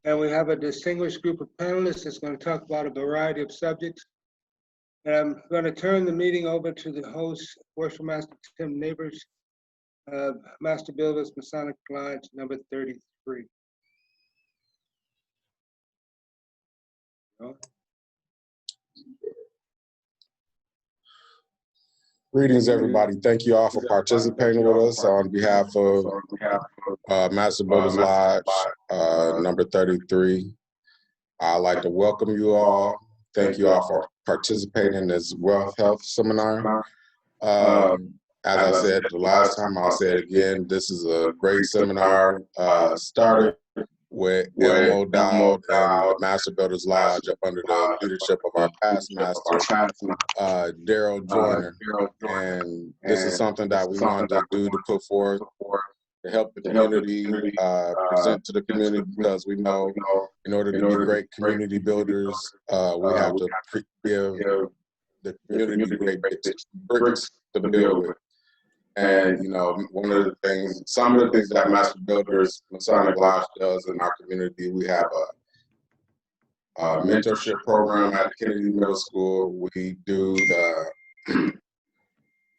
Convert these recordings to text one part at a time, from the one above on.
And we have a distinguished group of panelists that's going to talk about a variety of subjects. And I'm going to turn the meeting over to the host, Worship Master Tim Neighbors, Master Builders, Masonic Lodge, number 33. No? Greetings, everybody. Thank you all for participating with us on behalf of Master Builders Lodge, number 33. I'd like to welcome you all. Thank you all for participating in this Wealth Health Seminar. As I said the last time, I'll say it again, this is a great seminar started with Elmo Dowd and the Master Builders Lodge up under the leadership of our past master, Daryl Joyner. And this is something that we wanted to do to put forth to help the community, present to the community, because we know in order to be great community builders, we have to give the community great bricks to build with. And, you know, some of the things that Master Builders Masonic Lodge does in our community, we have a mentorship program at Kennedy Middle School. We do the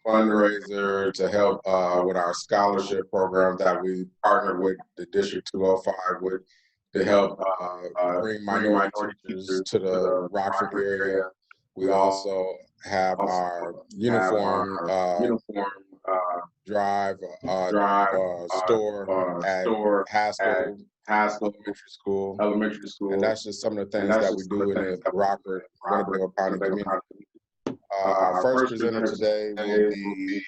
fundraiser to help with our scholarship program that we partnered with the District 205 with to help bring minority teachers to the Rockford area. We also have our uniform drive store at Haskell Elementary School. And that's just some of the things that we do in the Rockford, Winnebago County community. Our first presenter today will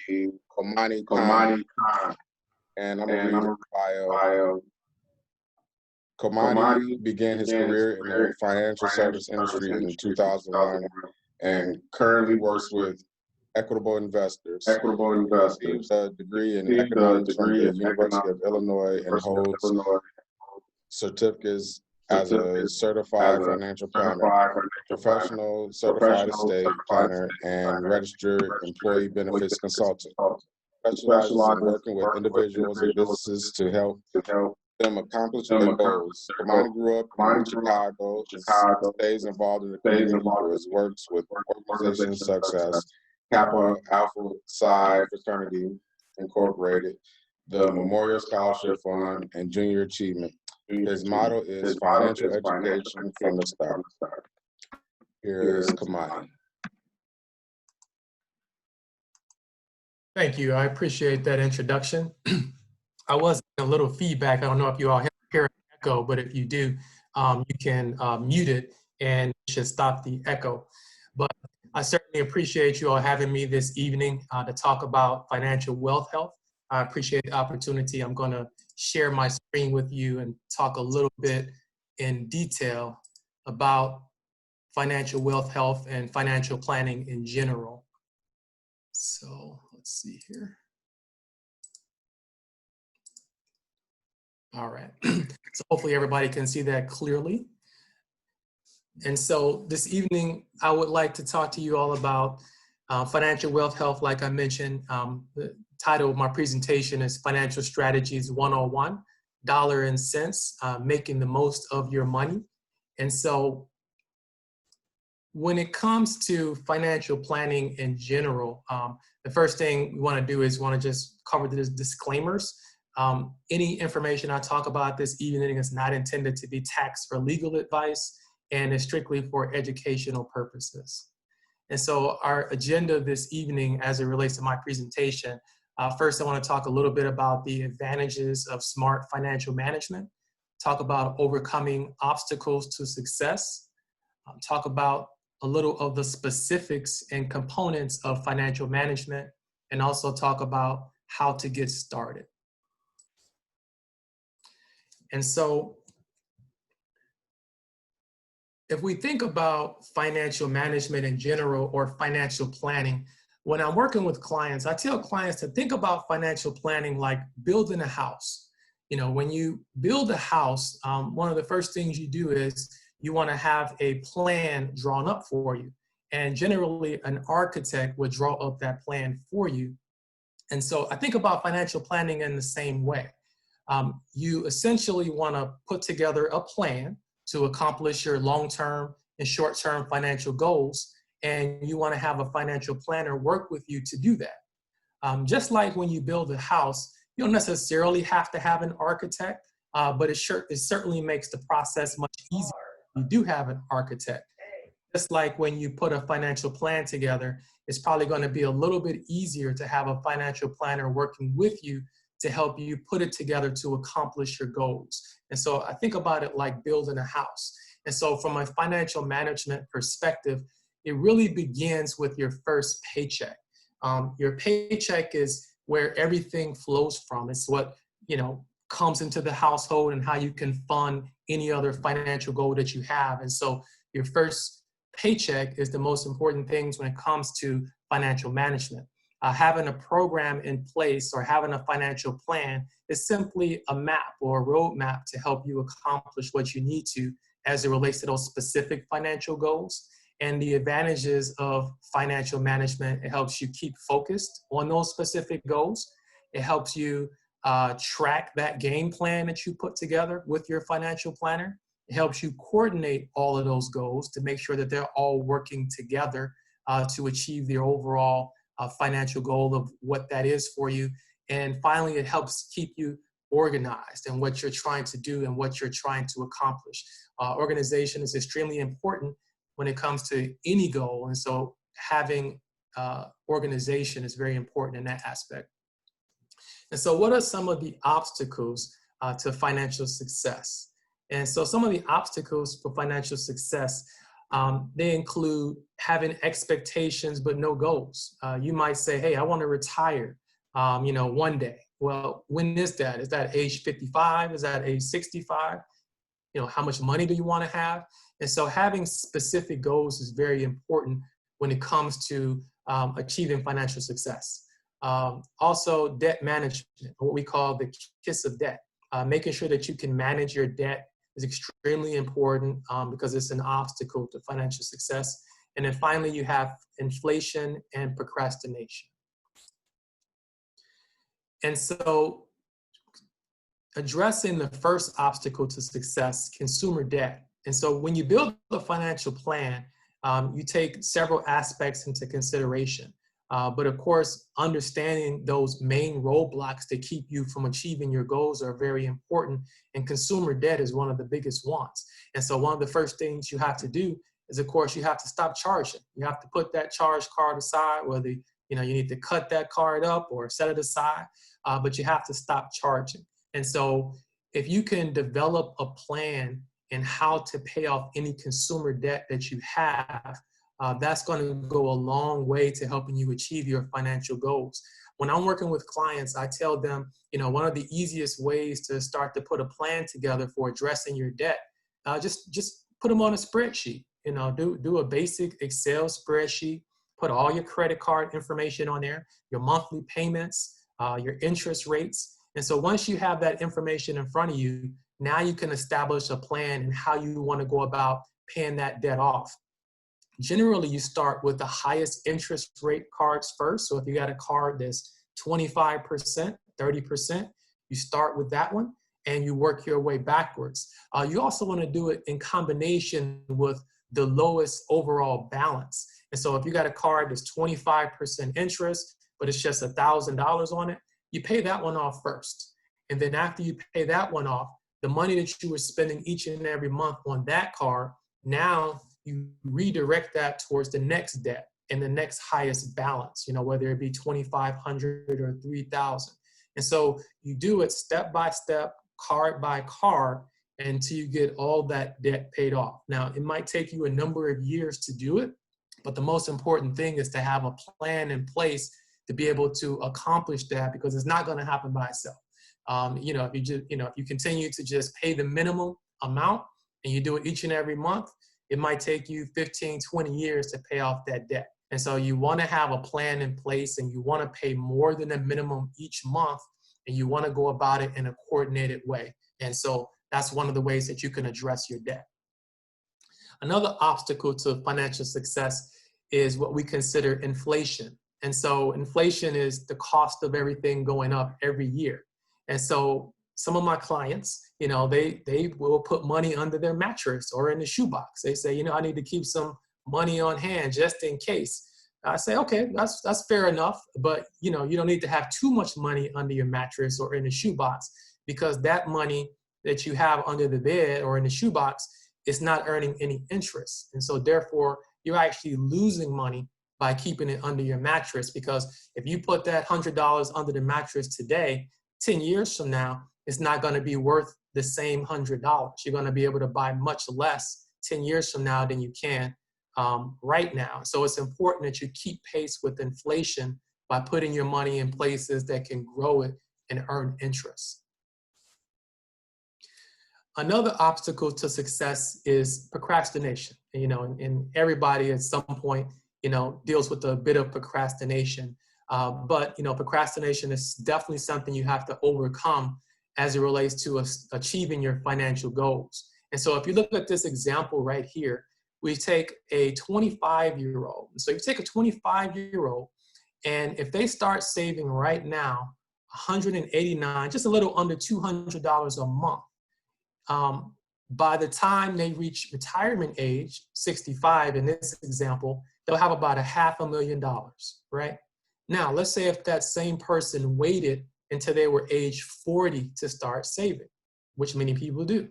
be Khomeini Kahn. And I'm going to read his bio. Khomeini began his career in the financial service industry in 2001 and currently works with Equitable Investors. He received a degree in economics from the University of Illinois and holds certificates as a certified financial planner, professional certified estate planner, and registered employee benefits consultant. Specializes in working with individuals and businesses to help them accomplish their goals. Khomeini grew up in Chicago, stays involved in the community through his works with organizations such as Kappa Alpha Psi Fraternity Incorporated, the Memorial Scholarship Fund, and Junior Achievement. His motto is financial education from the start. Here is Khomeini. Thank you. I appreciate that introduction. I was getting a little feedback. I don't know if you all hear an echo, but if you do, you can mute it and it should stop the echo. But I certainly appreciate you all having me this evening to talk about financial wealth health. I appreciate the opportunity. I'm going to share my screen with you and talk a little bit in detail about financial wealth health and financial planning in general. So let's see here. All right. So hopefully everybody can see that clearly. And so this evening, I would like to talk to you all about financial wealth health. Like I mentioned, the title of my presentation is Financial Strategies 101, Dollar and Cents, Making the Most of Your Money. And so when it comes to financial planning in general, the first thing we want to do is want to just cover the disclaimers. Any information I talk about this evening is not intended to be tax or legal advice and is strictly for educational purposes. And so our agenda this evening as it relates to my presentation, first I want to talk a little bit about the advantages of smart financial management, talk about overcoming obstacles to success, talk about a little of the specifics and components of financial management, and also talk about how to get started. And so if we think about financial management in general or financial planning, when I'm working with clients, I tell clients to think about financial planning like building a house. You know, when you build a house, one of the first things you do is you want to have a plan drawn up for you. And generally, an architect would draw up that plan for you. And so I think about financial planning in the same way. You essentially want to put together a plan to accomplish your long-term and short-term financial goals, and you want to have a financial planner work with you to do that. Just like when you build a house, you don't necessarily have to have an architect, but it certainly makes the process much easier if you do have an architect. Just like when you put a financial plan together, it's probably going to be a little bit easier to have a financial planner working with you to help you put it together to accomplish your goals. And so I think about it like building a house. And so from a financial management perspective, it really begins with your first paycheck. Your paycheck is where everything flows from. It's what, comes into the household and how you can fund any other financial goal that you have. And so your first paycheck is the most important things when it comes to financial management. Having a program in place or having a financial plan is simply a map or a roadmap to help you accomplish what you need to as it relates to those specific financial goals. And the advantages of financial management, it helps you keep focused on those specific goals. It helps you track that game plan that you put together with your financial planner. It helps you coordinate all of those goals to make sure that they're all working together to achieve the overall financial goal of what that is for you. And finally, it helps keep you organized in what you're trying to do and what you're trying to accomplish. Organization is extremely important when it comes to any goal. And so having organization is very important in that aspect. And so what are some of the obstacles to financial success? And so some of the obstacles for financial success, they include having expectations but no goals. You might say, hey, I want to retire, one day. Well, when is that? Is that age 55? Is that age 65? How much money do you want to have? And so having specific goals is very important when it comes to achieving financial success. Also, debt management, what we call the kiss of debt. Making sure that you can manage your debt is extremely important because it's an obstacle to financial success. And then finally, you have inflation and procrastination. And so addressing the first obstacle to success, consumer debt. And so when you build a financial plan, you take several aspects into consideration. But of course, understanding those main roadblocks that keep you from achieving your goals are very important. And consumer debt is one of the biggest ones. And so one of the first things you have to do is, of course, you have to stop charging. You have to put that charge card aside, whether you need to cut that card up or set it aside, but you have to stop charging. And so if you can develop a plan in how to pay off any consumer debt that you have, that's going to go a long way to helping you achieve your financial goals. When I'm working with clients, I tell them, one of the easiest ways to start to put a plan together for addressing your debt, just put them on a spreadsheet. Do a basic Excel spreadsheet, put all your credit card information on there, your monthly payments, your interest rates. And so once you have that information in front of you, now you can establish a plan and how you want to go about paying that debt off. Generally, you start with the highest interest rate cards first. So if you got a card that's 25%, 30%, you start with that one and you work your way backwards. You also want to do it in combination with the lowest overall balance. And so if you got a card that's 25% interest, but it's just $1,000 on it, you pay that one off first. And then after you pay that one off, the money that you were spending each and every month on that card, now you redirect that towards the next debt and the next highest balance, whether it be $2,500 or $3,000. And so you do it step by step, card by card, until you get all that debt paid off. Now, it might take you a number of years to do it, but the most important thing is to have a plan in place to be able to accomplish that, because it's not going to happen by itself. If you continue to just pay the minimum amount and you do it each and every month, it might take you 15, 20 years to pay off that debt. And so you want to have a plan in place and you want to pay more than a minimum each month, and you want to go about it in a coordinated way. And so that's one of the ways that you can address your debt. Another obstacle to financial success is what we consider inflation. And so inflation is the cost of everything going up every year. And so some of my clients, they will put money under their mattress or in the shoebox. They say, I need to keep some money on hand just in case. I say, okay, that's fair enough. But, you don't need to have too much money under your mattress or in the shoebox, because that money that you have under the bed or in the shoebox is not earning any interest. And so therefore, you're actually losing money by keeping it under your mattress, because if you put that $100 under the mattress today, 10 years from now, it's not going to be worth the same $100. You're going to be able to buy much less 10 years from now than you can right now. So it's important that you keep pace with inflation by putting your money in places that can grow it and earn interest. Another obstacle to success is procrastination. And everybody at some point, deals with a bit of procrastination. But procrastination is definitely something you have to overcome as it relates to achieving your financial goals. And so if you look at this example right here, we take a 25-year-old. So you take a 25-year-old, and if they start saving right now, $189, just a little under $200 a month, by the time they reach retirement age, 65 in this example, they'll have about $500,000, right? Now, let's say if that same person waited until they were age 40 to start saving, which many people do.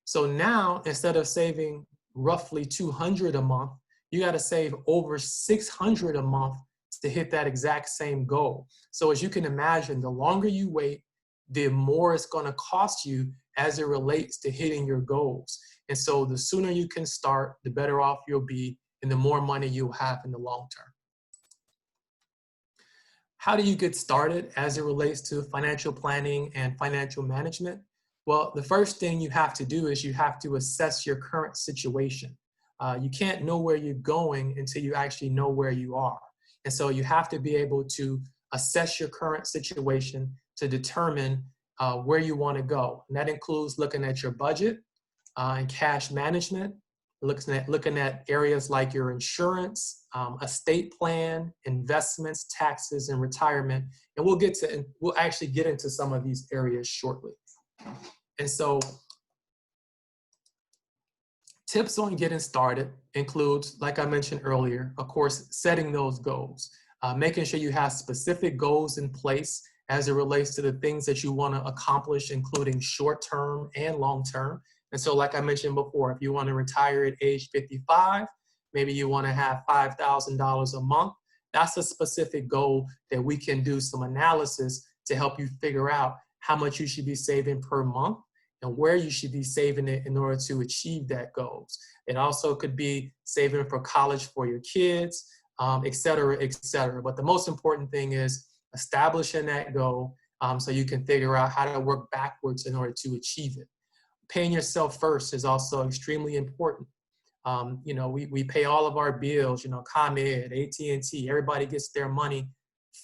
So now, instead of saving roughly $200 a month, you got to save over $600 a month to hit that exact same goal. So as you can imagine, the longer you wait, the more it's going to cost you as it relates to hitting your goals. And so the sooner you can start, the better off you'll be, and the more money you'll have in the long term. How do you get started as it relates to financial planning and financial management? Well, the first thing you have to do is you have to assess your current situation. You can't know where you're going until you actually know where you are. And so you have to be able to assess your current situation to determine where you want to go. And that includes looking at your budget and cash management, looking at areas like your insurance, estate plan, investments, taxes, and retirement. And we'll actually get into some of these areas shortly. And so tips on getting started includes, like I mentioned earlier, of course, setting those goals, making sure you have specific goals in place as it relates to the things that you want to accomplish, including short-term and long-term. And so like I mentioned before, if you want to retire at age 55, maybe you want to have $5,000 a month. That's a specific goal that we can do some analysis to help you figure out how much you should be saving per month and where you should be saving it in order to achieve that goals. It also could be saving for college for your kids, et cetera, et cetera. But the most important thing is establishing that goal so you can figure out how to work backwards in order to achieve it. Paying yourself first is also extremely important. We pay all of our bills, ComEd, AT&T, everybody gets their money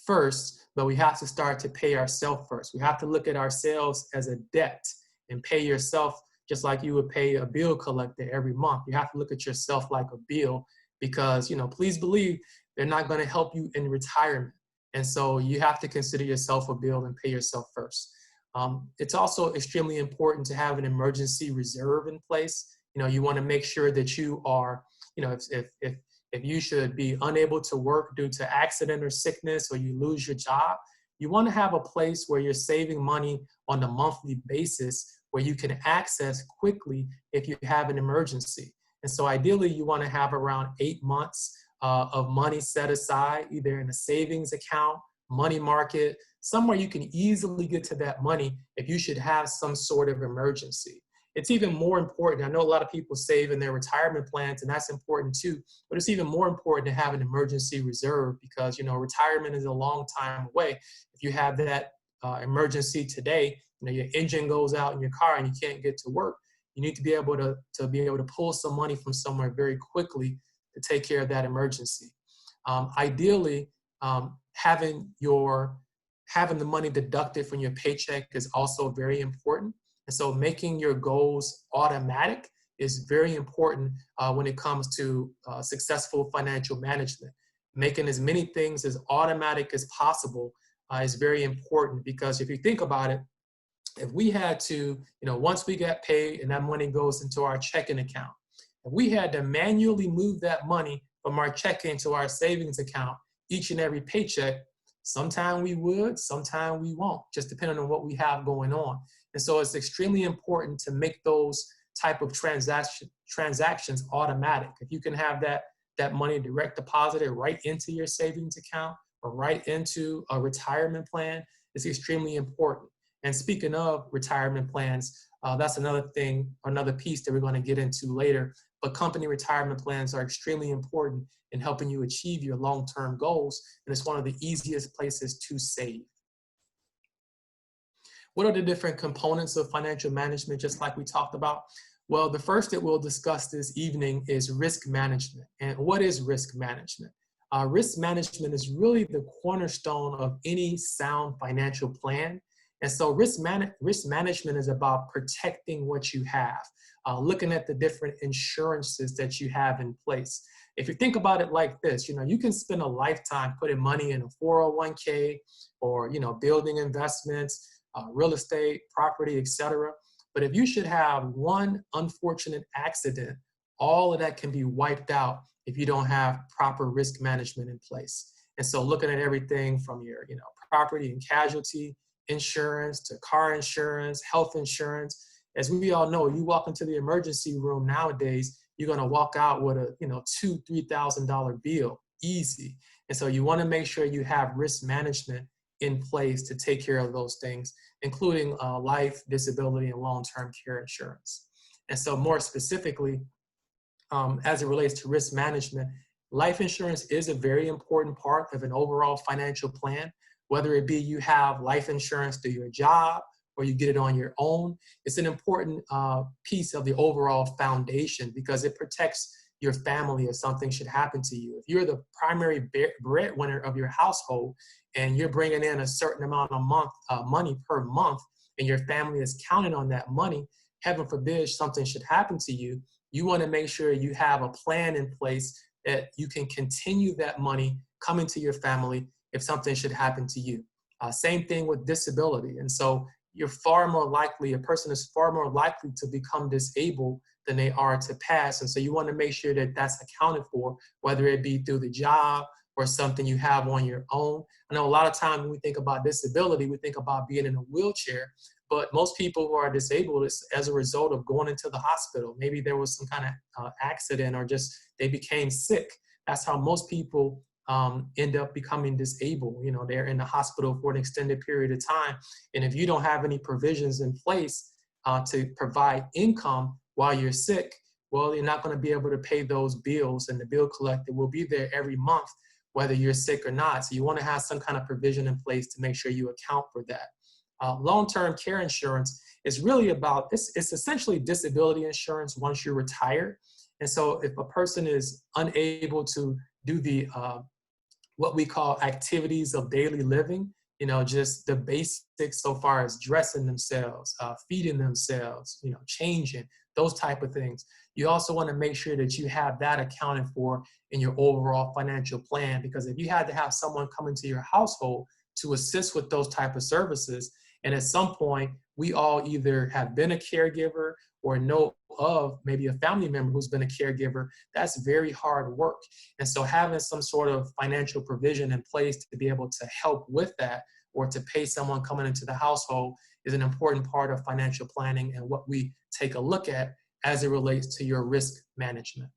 first, but we have to start to pay ourselves first. We have to look at ourselves as a debt and pay yourself just like you would pay a bill collector every month. You have to look at yourself like a bill because, please believe they're not going to help you in retirement. And so you have to consider yourself a bill and pay yourself first. It's also extremely important to have an emergency reserve in place. You want to make sure that you are, if you should be unable to work due to accident or sickness, or you lose your job, you want to have a place where you're saving money on a monthly basis where you can access quickly if you have an emergency. And so ideally you want to have around 8 months of money set aside, either in a savings account, money market, somewhere you can easily get to that money if you should have some sort of emergency. It's even more important. I know a lot of people save in their retirement plans, and that's important too, but it's even more important to have an emergency reserve because, retirement is a long time away. If you have that emergency today, your engine goes out in your car and you can't get to work, you need to be able to pull some money from somewhere very quickly to take care of that emergency. Ideally, having the money deducted from your paycheck is also very important. And so making your goals automatic is very important when it comes to successful financial management. Making as many things as automatic as possible is very important because if you think about it, if we had to, once we got paid and that money goes into our checking account, if we had to manually move that money from our checking to our savings account each and every paycheck, sometime we would, sometime we won't, just depending on what we have going on. And so it's extremely important to make those type of transactions automatic. If you can have that money direct deposited right into your savings account or right into a retirement plan, it's extremely important. And speaking of retirement plans, that's another thing, another piece that we're going to get into later. But company retirement plans are extremely important in helping you achieve your long-term goals. And it's one of the easiest places to save. What are the different components of financial management, just like we talked about? Well, the first that we'll discuss this evening is risk management. And what is risk management? Risk management is really the cornerstone of any sound financial plan. And so risk management is about protecting what you have, looking at the different insurances that you have in place. If you think about it like this, you can spend a lifetime putting money in a 401k or, building investments, real estate, property, etc. But if you should have one unfortunate accident, all of that can be wiped out if you don't have proper risk management in place. And so looking at everything from your, property and casualty insurance to car insurance, health insurance. As we all know, you walk into the emergency room nowadays, you're going to walk out with a, $2,000-$3,000 bill, easy. And so you want to make sure you have risk management in place to take care of those things, including life, disability, and long-term care insurance. And so more specifically, as it relates to risk management, life insurance is a very important part of an overall financial plan. Whether it be you have life insurance through your job or you get it on your own, it's an important piece of the overall foundation because it protects your family if something should happen to you. If you're the primary breadwinner of your household and you're bringing in a certain amount of money per month and your family is counting on that money, heaven forbid something should happen to you, you want to make sure you have a plan in place that you can continue that money coming to your family if something should happen to you. Same thing with disability. And so a person is far more likely to become disabled than they are to pass. And so you want to make sure that that's accounted for, whether it be through the job or something you have on your own. I know a lot of times when we think about disability, we think about being in a wheelchair, but most people who are disabled is as a result of going into the hospital. Maybe there was some kind of accident or just they became sick. That's how most people end up becoming disabled. They're in the hospital for an extended period of time. And if you don't have any provisions in place to provide income while you're sick, well, you're not going to be able to pay those bills, and the bill collector will be there every month, whether you're sick or not. So you want to have some kind of provision in place to make sure you account for that. Long-term care insurance is really about, it's essentially disability insurance once you're retired. And so if a person is unable to do the what we call activities of daily living, just the basics so far as dressing themselves, feeding themselves, changing, those type of things. You also want to make sure that you have that accounted for in your overall financial plan, because if you had to have someone come into your household to assist with those type of services, and at some point, we all either have been a caregiver or know of maybe a family member who's been a caregiver, that's very hard work. And so having some sort of financial provision in place to be able to help with that or to pay someone coming into the household is an important part of financial planning and what we take a look at as it relates to your risk management.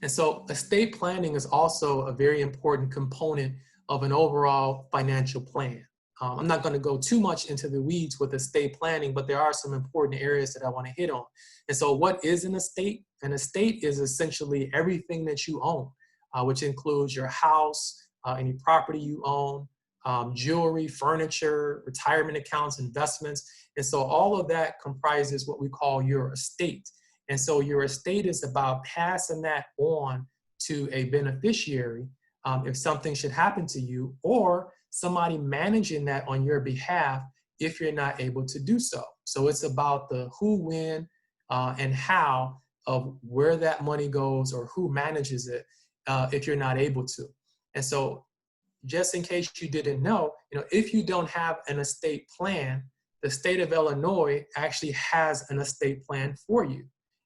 And so estate planning is also a very important component of an overall financial plan. I'm not going to go too much into the weeds with estate planning, but there are some important areas that I want to hit on. And so what is an estate? An estate is essentially everything that you own, which includes your house, any property you own, jewelry, furniture, retirement accounts, investments. And so all of that comprises what we call your estate. And so your estate is about passing that on to a beneficiary if something should happen to you, or somebody managing that on your behalf if you're not able to do so. So it's about the who, when, and how of where that money goes or who manages it if you're not able to. And so just in case you didn't know, if you don't have an estate plan, the state of Illinois actually has an estate plan for you.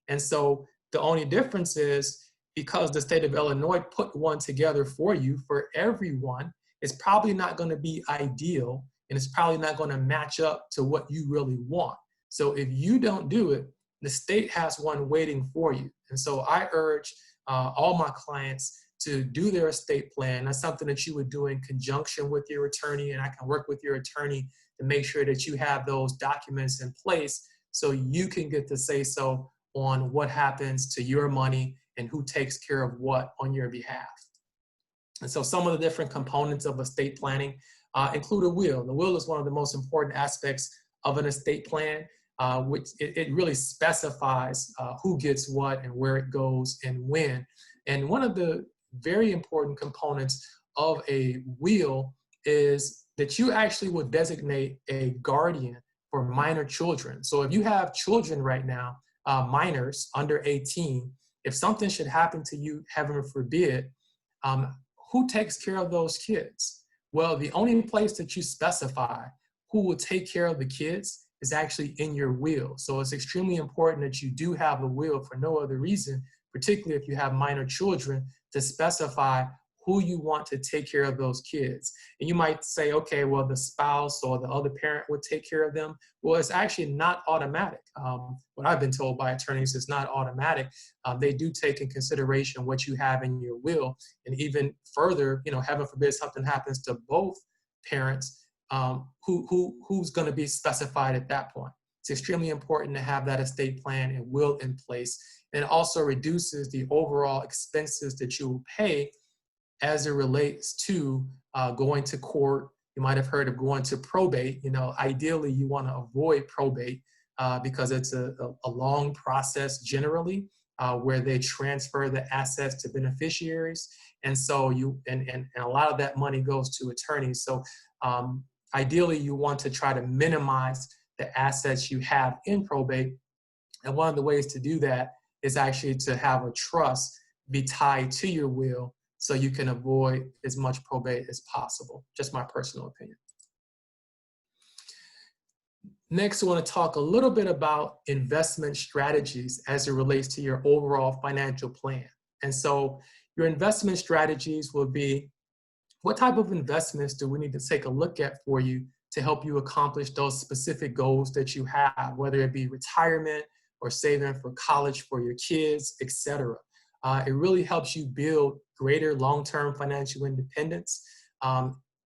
And so the only difference is because the state of Illinois put one together for you for everyone, it's probably not going to be ideal, and it's probably not going to match up to what you really want. So if you don't do it, the state has one waiting for you. And so I urge all my clients to do their estate plan. That's something that you would do in conjunction with your attorney, and I can work with your attorney to make sure that you have those documents in place so you can get to say so on what happens to your money and who takes care of what on your behalf. And so some of the different components of estate planning include a will. The will is one of the most important aspects of an estate plan, which it really specifies who gets what and where it goes and when. And one of the very important components of a will is that you actually would designate a guardian for minor children. So if you have children right now, minors under 18, if something should happen to you, heaven forbid, who takes care of those kids? Well, the only place that you specify who will take care of the kids is actually in your will. So it's extremely important that you do have a will for no other reason, particularly if you have minor children, to specify who you want to take care of those kids. And you might say, okay, well, the spouse or the other parent would take care of them. Well, it's actually not automatic. What I've been told by attorneys is not automatic. They do take in consideration what you have in your will. And even further, heaven forbid something happens to both parents, who's going to be specified at that point. It's extremely important to have that estate plan and will in place. And it also reduces the overall expenses that you will pay as it relates to going to court. You might have heard of going to probate. Ideally you want to avoid probate because it's a long process generally where they transfer the assets to beneficiaries. And so and a lot of that money goes to attorneys. So ideally you want to try to minimize the assets you have in probate. And one of the ways to do that is actually to have a trust be tied to your will, so you can avoid as much probate as possible. Just my personal opinion. Next, I want to talk a little bit about investment strategies as it relates to your overall financial plan. And so your investment strategies will be, what type of investments do we need to take a look at for you to help you accomplish those specific goals that you have, whether it be retirement or saving for college for your kids, etc. It really helps you build greater long-term financial independence.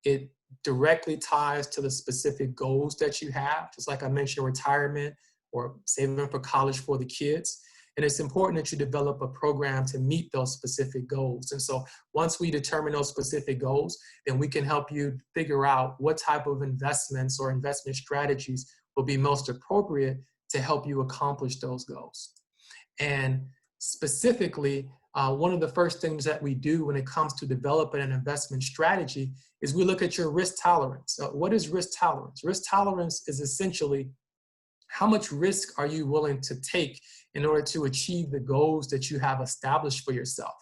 It directly ties to the specific goals that you have, just like I mentioned, retirement or saving for college for the kids. And it's important that you develop a program to meet those specific goals. And so once we determine those specific goals, then we can help you figure out what type of investments or investment strategies will be most appropriate to help you accomplish those goals. And specifically, one of the first things that we do when it comes to developing an investment strategy is we look at your risk tolerance. What is risk tolerance? Risk tolerance is essentially how much risk are you willing to take in order to achieve the goals that you have established for yourself.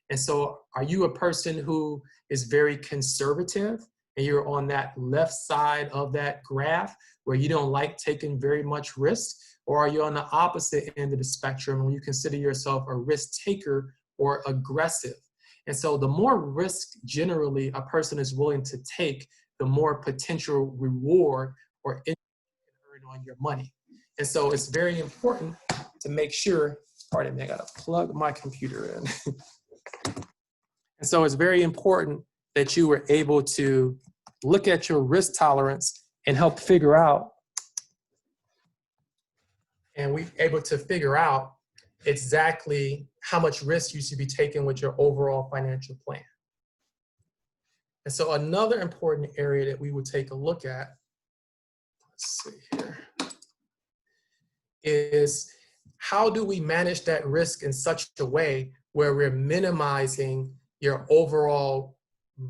And so are you a person who is very conservative and you're on that left side of that graph where you don't like taking very much risk? Or are you on the opposite end of the spectrum when you consider yourself a risk taker or aggressive? And so the more risk generally a person is willing to take, the more potential reward or interest you can earn on your money. And so it's very important to make sure, pardon me, I gotta plug my computer in. And so it's very important that you were able to look at your risk tolerance and help figure out, and we're able to figure out exactly how much risk you should be taking with your overall financial plan. And so another important area that we would take a look at, let's see here, is how do we manage that risk in such a way where we're minimizing your overall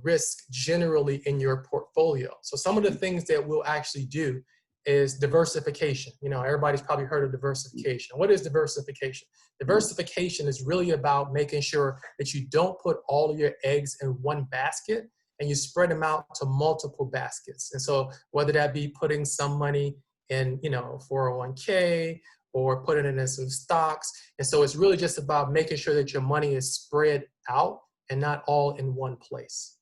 risk generally in your portfolio. So some of the things that we'll actually do is diversification. Everybody's probably heard of diversification. What is diversification? Diversification is really about making sure that you don't put all of your eggs in one basket and you spread them out to multiple baskets. And so whether that be putting some money in, 401k, or putting it in some stocks. And so it's really just about making sure that your money is spread out and not all in one place.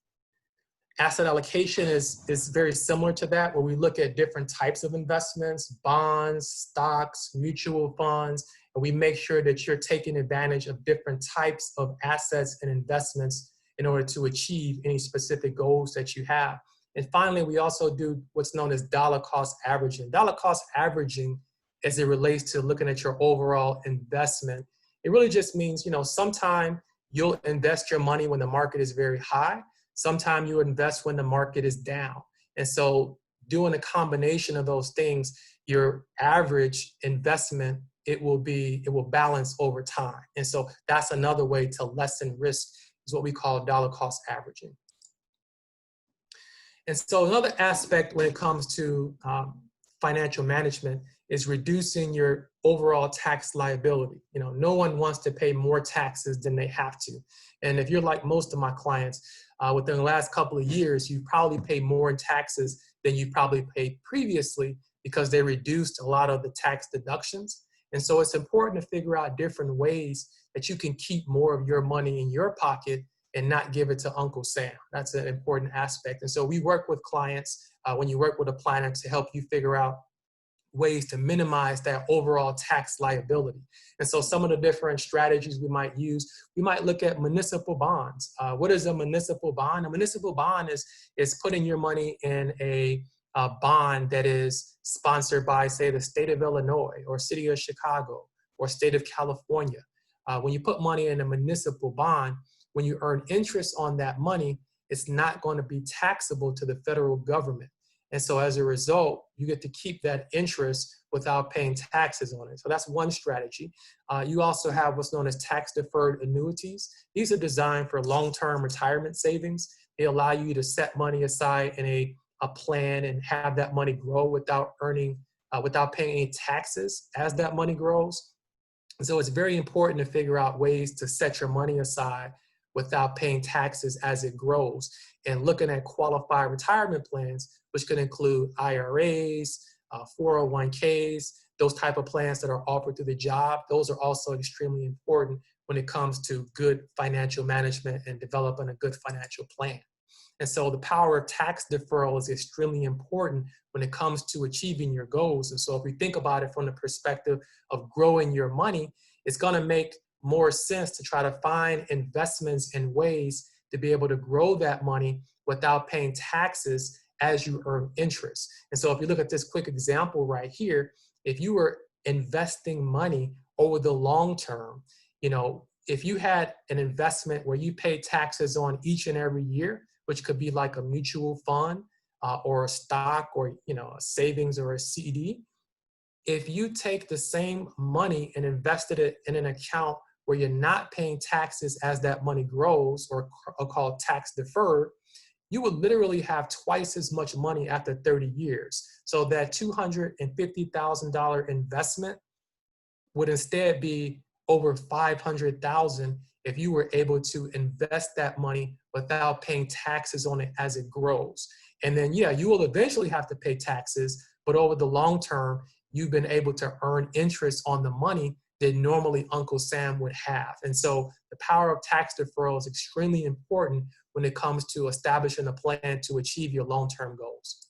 Asset allocation is very similar to that, where we look at different types of investments, bonds, stocks, mutual funds, and we make sure that you're taking advantage of different types of assets and investments in order to achieve any specific goals that you have. And finally, we also do what's known as dollar cost averaging. Dollar cost averaging, as it relates to looking at your overall investment, it really just means, sometime you'll invest your money when the market is very high. Sometime you invest when the market is down. And so doing a combination of those things, your average investment, it will balance over time. And so that's another way to lessen risk, is what we call dollar cost averaging. And so another aspect when it comes to financial management is reducing your overall tax liability. No one wants to pay more taxes than they have to. And if you're like most of my clients, within the last couple of years, you probably pay more in taxes than you probably paid previously, because they reduced a lot of the tax deductions. And so it's important to figure out different ways that you can keep more of your money in your pocket and not give it to Uncle Sam. That's an important aspect. And so we work with clients, when you work with a planner, to help you figure out ways to minimize that overall tax liability. And so some of the different strategies we might use, we might look at municipal bonds. What is a municipal bond? A municipal bond is putting your money in a bond that is sponsored by, say, the state of Illinois or city of Chicago or state of California. When you put money in a municipal bond, when you earn interest on that money, it's not going to be taxable to the federal government. And so as a result, you get to keep that interest without paying taxes on it. So that's one strategy. You also have what's known as tax-deferred annuities. These are designed for long-term retirement savings. They allow you to set money aside in a plan and have that money grow without paying any taxes as that money grows. And so it's very important to figure out ways to set your money aside without paying taxes as it grows, and looking at qualified retirement plans, which could include IRAs, 401ks, those type of plans that are offered through the job. Those are also extremely important when it comes to good financial management and developing a good financial plan. And so the power of tax deferral is extremely important when it comes to achieving your goals. And so if we think about it from the perspective of growing your money, it's going to make more sense to try to find investments and ways to be able to grow that money without paying taxes as you earn interest. And so if you look at this quick example right here, if you were investing money over the long term, if you had an investment where you pay taxes on each and every year, which could be like a mutual fund or a stock or a savings or a CD, if you take the same money and invested it in an account where you're not paying taxes as that money grows, or called tax deferred, you would literally have twice as much money after 30 years. So that $250,000 investment would instead be over $500,000 if you were able to invest that money without paying taxes on it as it grows. And then, yeah, you will eventually have to pay taxes, but over the long term, you've been able to earn interest on the money that normally Uncle Sam would have. And so the power of tax deferral is extremely important when it comes to establishing a plan to achieve your long-term goals.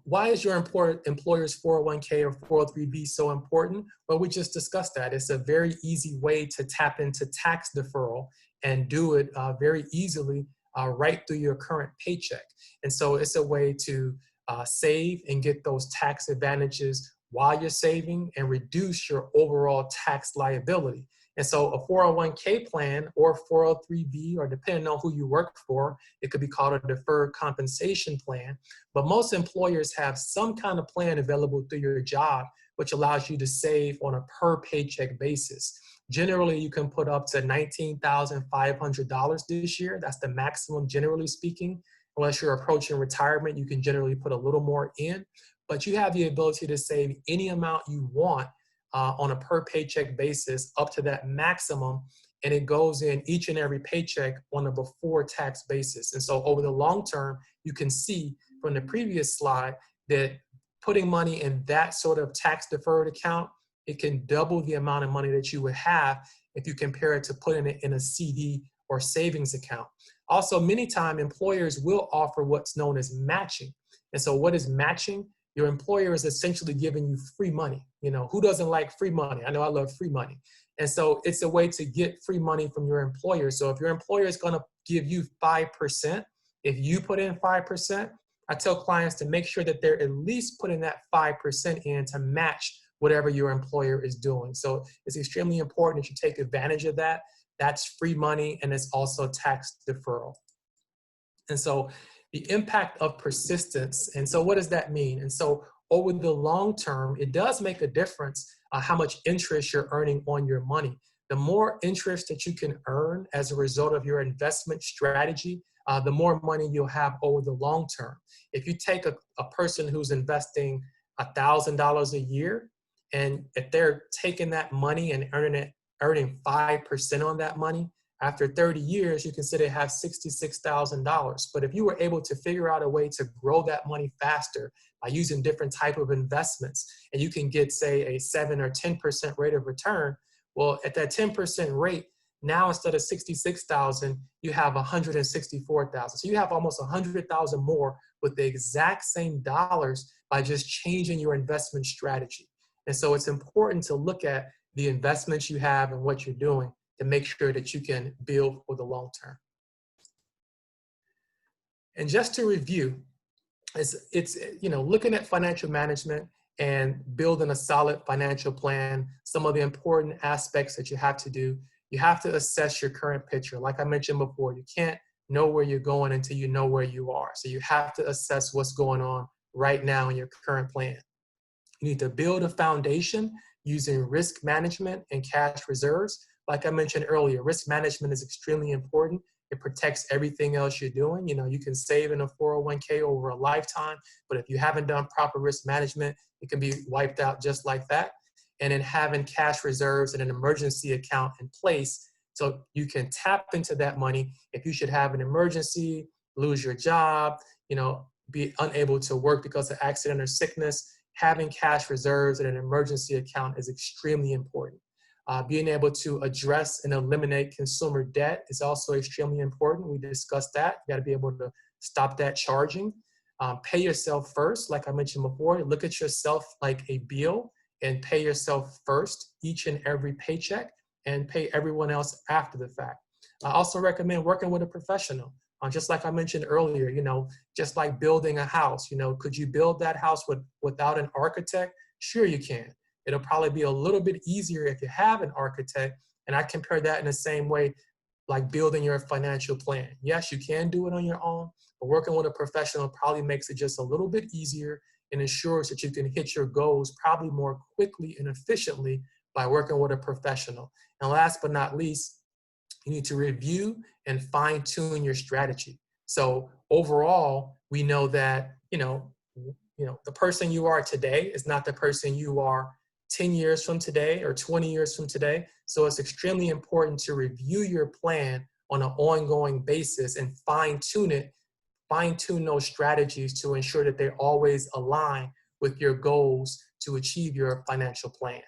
Why is your employer's 401k or 403b so important? Well, we just discussed that. It's a very easy way to tap into tax deferral and do it very easily right through your current paycheck. And so it's a way to save and get those tax advantages while you're saving and reduce your overall tax liability. And so a 401k plan or 403b, or depending on who you work for, it could be called a deferred compensation plan. But most employers have some kind of plan available through your job, which allows you to save on a per paycheck basis. Generally, you can put up to $19,500 this year. That's the maximum, generally speaking. Unless you're approaching retirement, you can generally put a little more in. But you have the ability to save any amount you want on a per paycheck basis up to that maximum. and it goes in each and every paycheck on a before tax basis. And so over the long term, you can see from the previous slide that putting money in that sort of tax deferred account, it can double the amount of money that you would have if you compare it to putting it in a CD or savings account. Also, many times employers will offer what's known as matching. And so what is matching? Your employer is essentially giving you free money. You know, who doesn't like free money? I know I love free money. And so it's a way to get free money from your employer. So if your employer is going to give you 5%, if you put in 5%, I tell clients to make sure that they're at least putting that 5% in to match whatever your employer is doing. So it's extremely important that you take advantage of that. That's free money, and it's also tax deferral. And so the impact of persistence. And so what does that mean? And so over the long term, it does make a difference how much interest you're earning on your money. The more interest that you can earn as a result of your investment strategy, the more money you'll have over the long term. If you take a person who's investing $1,000 a year, and if they're taking that money and earning 5% on that money, after 30 years, you consider to have $66,000. But if you were able to figure out a way to grow that money faster by using different type of investments, and you can get, say, a 7 or 10% rate of return, well, at that 10% rate, now instead of 66,000, you have 164,000. So you have almost 100,000 more with the exact same dollars by just changing your investment strategy. And so it's important to look at the investments you have and what you're doing to make sure that you can build for the long term. And just to review, it's looking at financial management and building a solid financial plan. Some of the important aspects that you have to do, you have to assess your current picture. Like I mentioned before, you can't know where you're going until you know where you are. So you have to assess what's going on right now in your current plan. You need to build a foundation using risk management and cash reserves. Like I mentioned earlier, risk management is extremely important. It protects everything else you're doing. You know, you can save in a 401k over a lifetime, but if you haven't done proper risk management, it can be wiped out just like that. And then having cash reserves and an emergency account in place so you can tap into that money if you should have an emergency, lose your job, be unable to work because of accident or sickness. Having cash reserves and an emergency account is extremely important. Being able to address and eliminate consumer debt is also extremely important. We discussed that. You got to be able to stop that charging. Pay yourself first. Like I mentioned before, look at yourself like a bill and pay yourself first each and every paycheck and pay everyone else after the fact. I also recommend working with a professional. Just like I mentioned earlier, just like building a house, could you build that house without an architect? Sure you can. It'll probably be a little bit easier if you have an architect. And I compare that in the same way, like building your financial plan. Yes, you can do it on your own, but working with a professional probably makes it just a little bit easier and ensures that you can hit your goals probably more quickly and efficiently by working with a professional. And last but not least, you need to review and fine tune your strategy. So overall, we know that, the person you are today is not the person you are 10 years from today or 20 years from today. So it's extremely important to review your plan on an ongoing basis and fine tune those strategies to ensure that they always align with your goals to achieve your financial plan.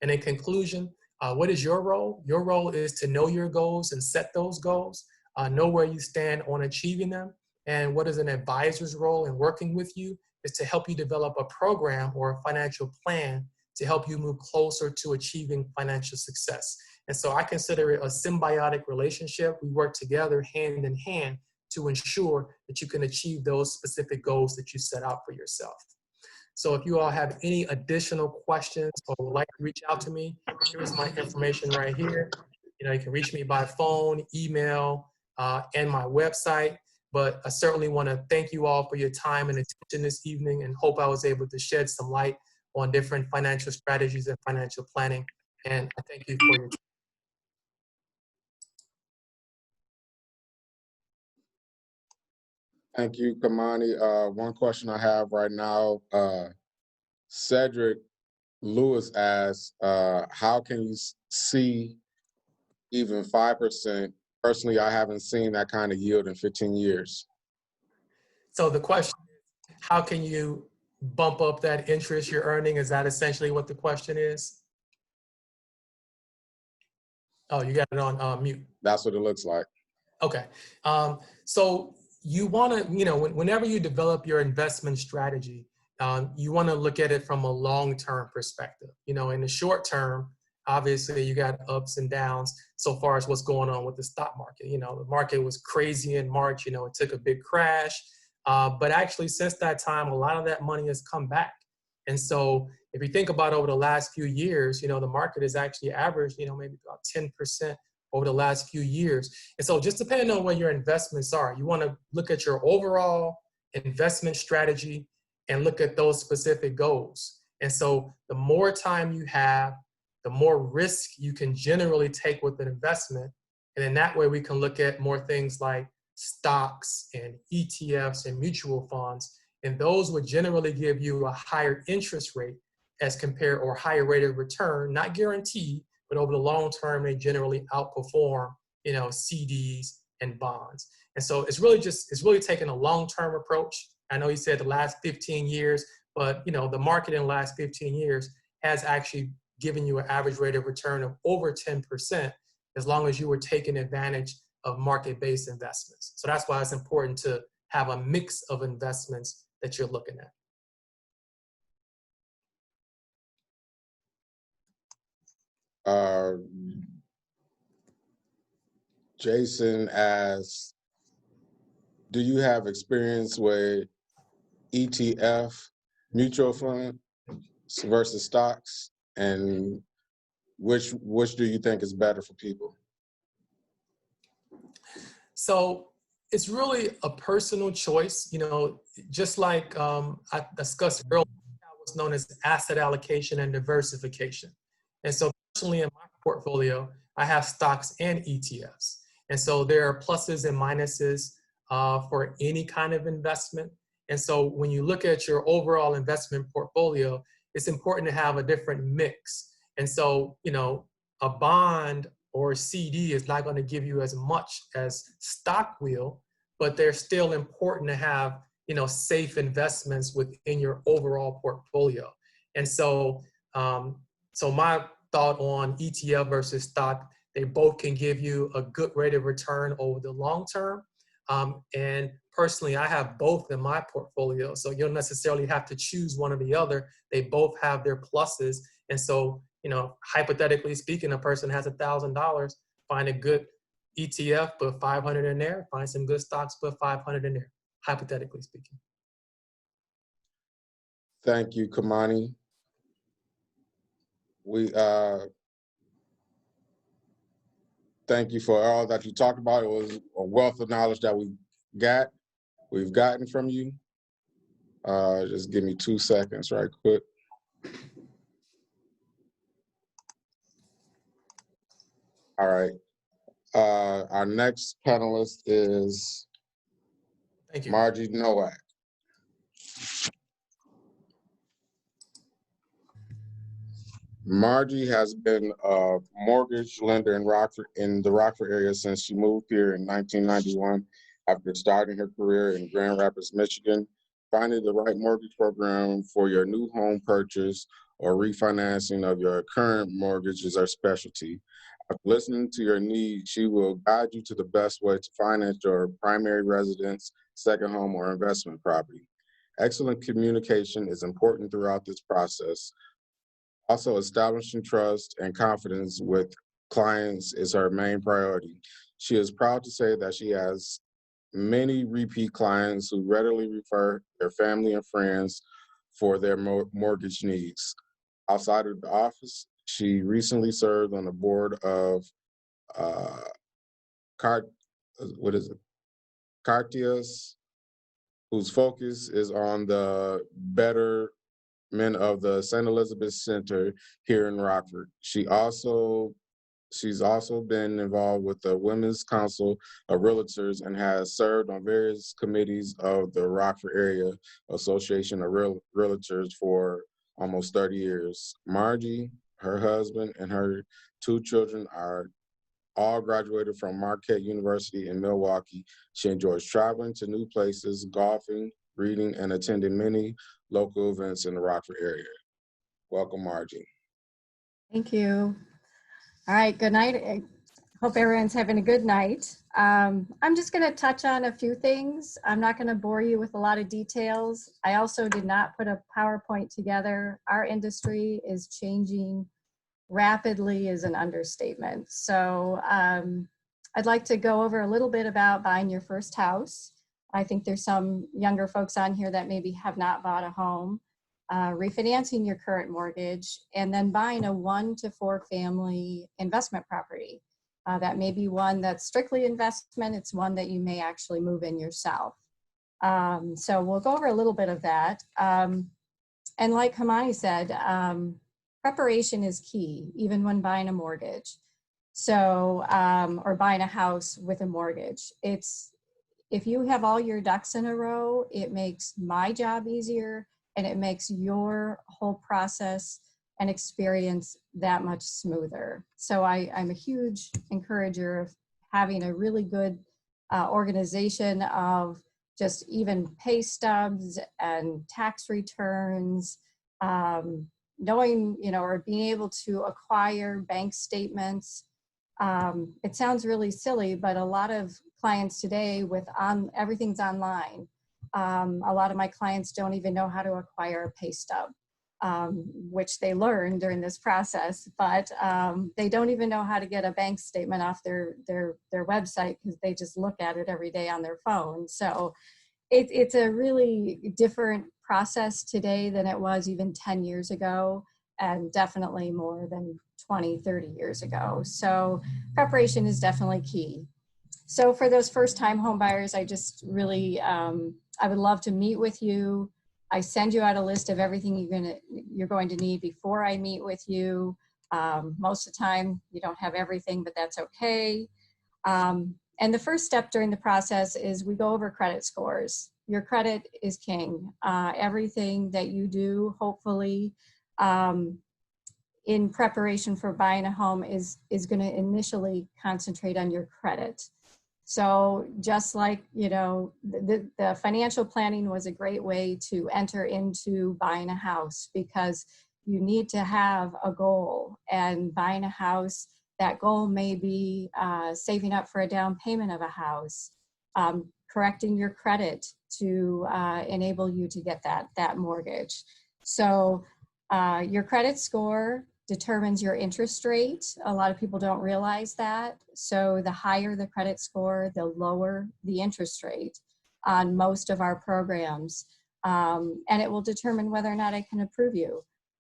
And in conclusion, what is your role? Your role is to know your goals and set those goals, know where you stand on achieving them. And what is an advisor's role in working with you is to help you develop a program or a financial plan to help you move closer to achieving financial success. And so I consider it a symbiotic relationship. We work together hand in hand to ensure that you can achieve those specific goals that you set out for yourself. So if you all have any additional questions or would like to reach out to me, here's my information right here. You can reach me by phone, email, and my website. But I certainly want to thank you all for your time and attention this evening and hope I was able to shed some light on different financial strategies and financial planning. And I thank you for your time. Thank you, Khomeini. One question I have right now, Cedric Lewis asks, how can you see even 5%. Personally, I haven't seen that kind of yield in 15 years. So the question is, how can you bump up that interest you're earning? Is that essentially what the question is? Oh, you got it on mute. That's what it looks like. Okay. So you want to, whenever you develop your investment strategy, you want to look at it from a long-term perspective. In the short term, obviously you got ups and downs so far as what's going on with the stock market. The market was crazy in March, it took a big crash. But actually since that time, a lot of that money has come back. And so if you think about over the last few years, the market has actually averaged, maybe about 10% over the last few years. And so just depending on where your investments are, you want to look at your overall investment strategy and look at those specific goals. And so the more time you have, the more risk you can generally take with an investment. And in that way, we can look at more things like stocks and ETFs and mutual funds. And those would generally give you a higher interest rate as compared, or higher rate of return, not guaranteed, but over the long term, they generally outperform, CDs and bonds. And so it's really taking a long-term approach. I know you said the last 15 years, but the market in the last 15 years has actually given you an average rate of return of over 10%, as long as you were taking advantage of market-based investments. So that's why it's important to have a mix of investments that you're looking at. Jason asks, do you have experience with ETF, mutual fund versus stocks? And which do you think is better for people? So it's really a personal choice, just like I discussed earlier, what's known as asset allocation and diversification. And so personally in my portfolio, I have stocks and ETFs. And so there are pluses and minuses for any kind of investment. And so when you look at your overall investment portfolio, it's important to have a different mix. And so, a bond or a CD is not going to give you as much as stock will, but they're still important to have, safe investments within your overall portfolio. And so, so my thought on ETF versus stock, they both can give you a good rate of return over the long term. And personally, I have both in my portfolio. So you don't necessarily have to choose one or the other. They both have their pluses. And so, hypothetically speaking, a person has $1,000, find a good ETF, put 500 in there, find some good stocks, put 500 in there, hypothetically speaking. Thank you, Khomeini. Thank you for all that you talked about. It was a wealth of knowledge that we've gotten from you. Just give me 2 seconds right quick. All right. Our next panelist is Thank you. Margie Nowak. Margie has been a mortgage lender in the Rockford area since she moved here in 1991 after starting her career in Grand Rapids, Michigan. Finding the right mortgage program for your new home purchase or refinancing of your current mortgage is her specialty. After listening to your needs, she will guide you to the best way to finance your primary residence, second home, or investment property. Excellent communication is important throughout this process. Also, establishing trust and confidence with clients is her main priority. She is proud to say that she has many repeat clients who readily refer their family and friends for their mortgage needs. Outside of the office, she recently served on the board of Cartias, whose focus is on the betterment of the St. Elizabeth Center here in Rockford. She's also been involved with the Women's Council of Realtors and has served on various committees of the Rockford Area Association of Realtors for almost 30 years. Margie, her husband, and her 2 children are all graduated from Marquette University in Milwaukee. She enjoys traveling to new places, golfing, reading, and attending many local events in the Rockford area. Welcome, Margie. Thank you. All right, good night. I hope everyone's having a good night. I'm just going to touch on a few things. I'm not going to bore you with a lot of details. I also did not put a PowerPoint together. Our industry is changing rapidly is an understatement. So I'd like to go over a little bit about buying your first house. I think there's some younger folks on here that maybe have not bought a home, refinancing your current mortgage, and then buying a 1 to 4 family investment property. That may be one that's strictly investment. It's one that you may actually move in yourself. So we'll go over a little bit of that. And like Khomeini said, preparation is key, even when buying a mortgage. So, or buying a house with a mortgage. If you have all your ducks in a row, it makes my job easier and it makes your whole process and experience that much smoother. So I'm a huge encourager of having a really good organization of just even pay stubs and tax returns, knowing, or being able to acquire bank statements. It sounds really silly, but a lot of clients today everything's online. A lot of my clients don't even know how to acquire a pay stub, which they learned during this process, but they don't even know how to get a bank statement off their website because they just look at it every day on their phone. So it's a really different process today than it was even 10 years ago, and definitely more than 20, 30 years ago. So preparation is definitely key. So for those first-time home buyers, I just really, I would love to meet with you. I send you out a list of everything you're going to need before I meet with you. Most of the time, you don't have everything, but that's okay. And the first step during the process is we go over credit scores. Your credit is king. Everything that you do, hopefully, in preparation for buying a home is going to initially concentrate on your credit. So just like, the financial planning was a great way to enter into buying a house, because you need to have a goal, and buying a house, that goal may be saving up for a down payment of a house, correcting your credit to enable you to get that mortgage. So your credit score determines your interest rate. A lot of people don't realize that. So the higher the credit score, the lower the interest rate on most of our programs. And it will determine whether or not I can approve you.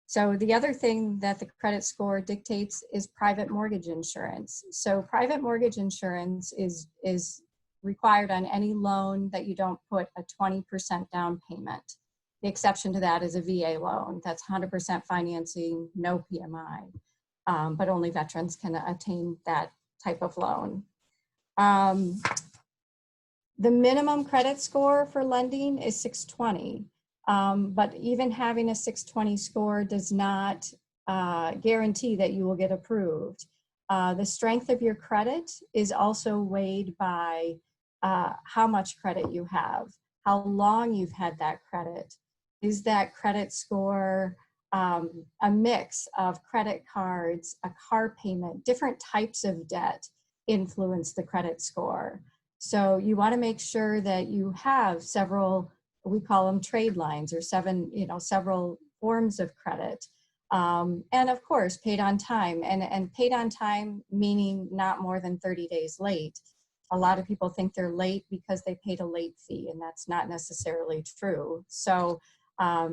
So the other thing that the credit score dictates is private mortgage insurance. So private mortgage insurance is required on any loan that you don't put a 20% down payment. The exception to that is a VA loan. That's 100% financing, no PMI, but only veterans can attain that type of loan. The minimum credit score for lending is 620, but even having a 620 score does not guarantee that you will get approved. The strength of your credit is also weighed by how much credit you have, how long you've had that credit. Is that credit score a mix of credit cards, a car payment, different types of debt influence the credit score? So you want to make sure that you have several, we call them trade lines, or several forms of credit. And of course, paid on time, and paid on time meaning not more than 30 days late. A lot of people think they're late because they paid a late fee, and that's not necessarily true. So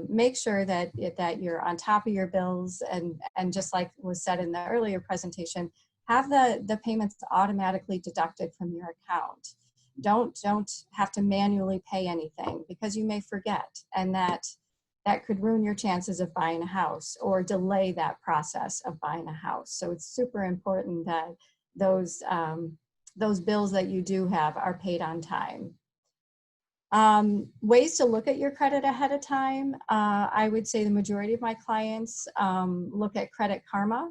make sure that you're on top of your bills, and just like was said in the earlier presentation, have the payments automatically deducted from your account. Don't have to manually pay anything, because you may forget, and that could ruin your chances of buying a house or delay that process of buying a house. So it's super important that those bills that you do have are paid on time. Ways to look at your credit ahead of time. I would say the majority of my clients look at Credit Karma,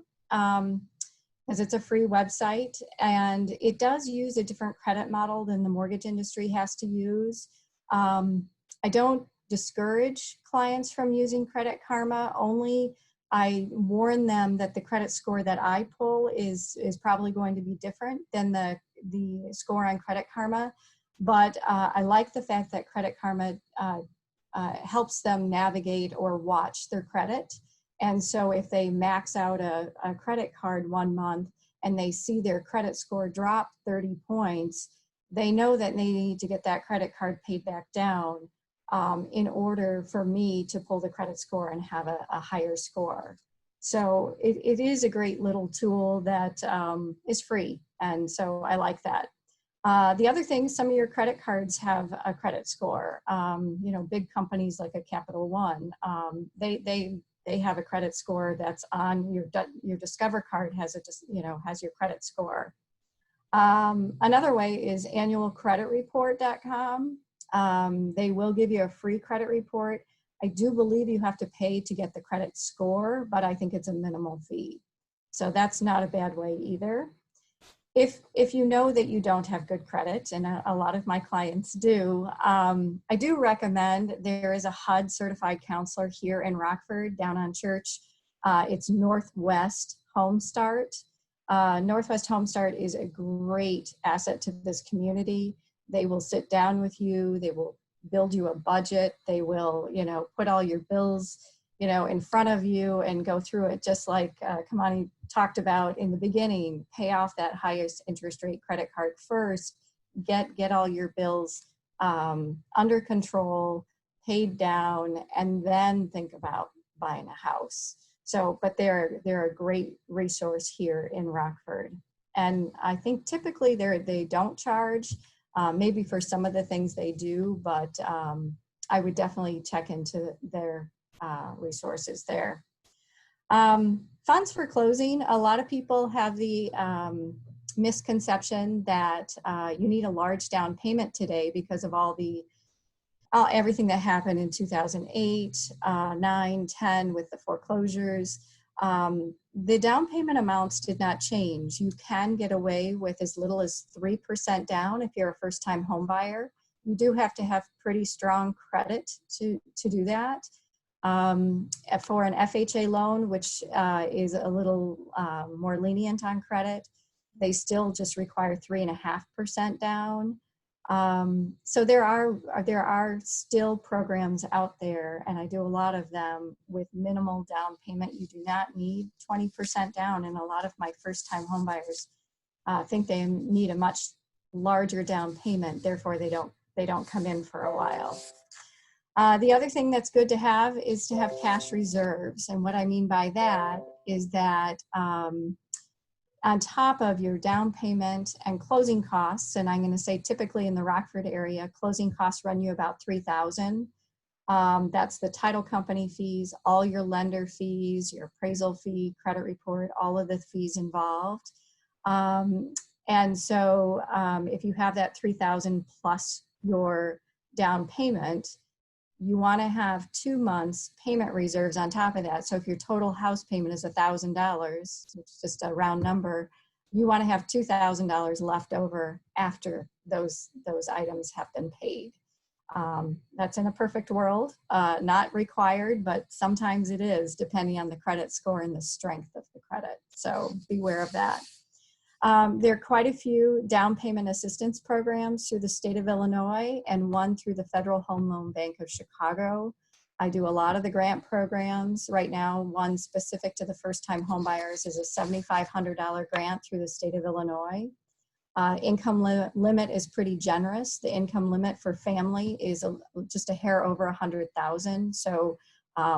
because it's a free website, and it does use a different credit model than the mortgage industry has to use. I don't discourage clients from using Credit Karma, only I warn them that the credit score that I pull is probably going to be different than the score on Credit Karma. But I like the fact that Credit Karma helps them navigate or watch their credit. And so if they max out a credit card 1 month and they see their credit score drop 30 points, they know that they need to get that credit card paid back down in order for me to pull the credit score and have a higher score. So it is a great little tool that is free. And so I like that. The other thing, some of your credit cards have a credit score. You know, big companies like a Capital One, they have a credit score that's on your Discover card has your credit score. Another way is annualcreditreport.com. They will give you a free credit report. I do believe you have to pay to get the credit score, but I think it's a minimal fee. So that's not a bad way either. If you know that you don't have good credit, and a lot of my clients do, I do recommend there is a HUD certified counselor here in Rockford down on Church. It's Northwest Home Start. Northwest Home Start is a great asset to this community. They will sit down with you. They will build you a budget. They will, put all your bills, in front of you and go through it just like Khomeini talked about in the beginning. Pay off that highest interest rate credit card first. Get all your bills under control, paid down, and then think about buying a house. So, but they're a great resource here in Rockford. And I think typically they don't charge. Maybe for some of the things they do, but I would definitely check into their resources there. Funds for closing. A lot of people have the misconception that you need a large down payment today because of everything that happened in 2008, 9, 10 with the foreclosures. The down payment amounts did not change. You can get away with as little as 3% down if you're a first-time home buyer. You do have to have pretty strong credit to do that. For an FHA loan, which is a little more lenient on credit, they still just require 3.5% down. So there are still programs out there, and I do a lot of them with minimal down payment. You do not need 20% down, and a lot of my first-time homebuyers think they need a much larger down payment. Therefore, they don't come in for a while. The other thing that's good to have is to have cash reserves, and what I mean by that is that on top of your down payment and closing costs, and I'm going to say typically in the Rockford area, closing costs run you about $3,000. That's the title company fees, all your lender fees, your appraisal fee, credit report, all of the fees involved. And so if you have that $3,000 plus your down payment, you want to have 2 months payment reserves on top of that. So if your total house payment is $1,000, which is just a round number, you want to have $2,000 left over after those items have been paid. That's in a perfect world, not required, but sometimes it is, depending on the credit score and the strength of the credit. So beware of that. There are quite a few down payment assistance programs through the state of Illinois and one through the Federal Home Loan Bank of Chicago. I do a lot of the grant programs. Right now, one specific to the first-time homebuyers is a $7,500 grant through the state of Illinois. Income limit is pretty generous. The income limit for family is just a hair over 100,000. So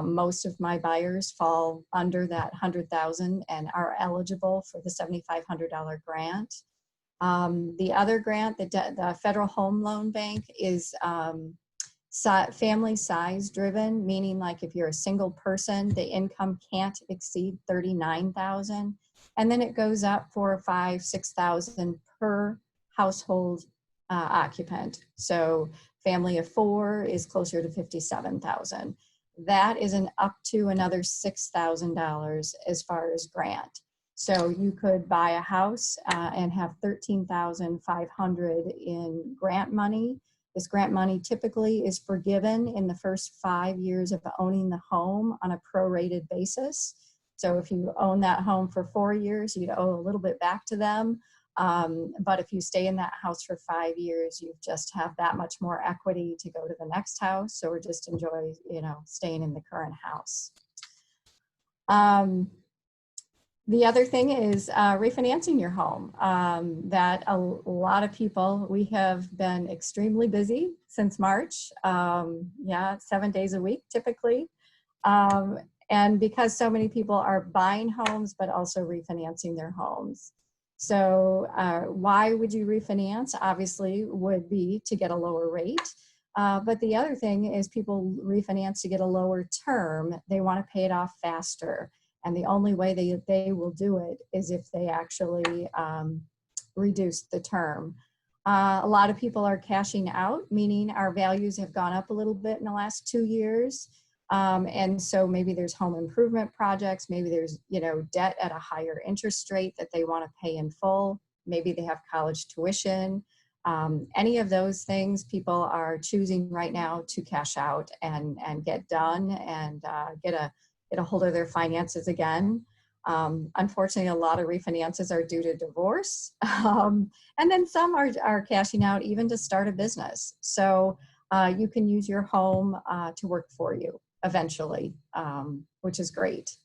most of my buyers fall under that 100,000 and are eligible for the $7,500 grant. The other grant, the Federal Home Loan Bank, is family size driven, meaning like if you're a single person, the income can't exceed 39,000, and then it goes up 4,000, 5,000, 6,000 per household occupant. So family of 4 is closer to 57,000. That is up to another $6,000 as far as grant. So you could buy a house and have $13,500 in grant money. This grant money typically is forgiven in the first 5 years of owning the home on a prorated basis. So if you own that home for 4 years, you'd owe a little bit back to them. But if you stay in that house for 5 years, you just have that much more equity to go to the next house or just enjoy, staying in the current house. The other thing is refinancing your home. That a lot of people, we have been extremely busy since March. 7 days a week typically. And because so many people are buying homes, but also refinancing their homes. So why would you refinance? Obviously would be to get a lower rate. But the other thing is people refinance to get a lower term. They want to pay it off faster. And the only way they will do it is if they actually reduce the term. A lot of people are cashing out, meaning our values have gone up a little bit in the last 2 years. And so maybe there's home improvement projects, maybe there's, debt at a higher interest rate that they want to pay in full. Maybe they have college tuition. Any of those things, people are choosing right now to cash out and get done and get a hold of their finances again. Unfortunately, a lot of refinances are due to divorce. And then some are cashing out even to start a business. So you can use your home to work for you eventually, which is great.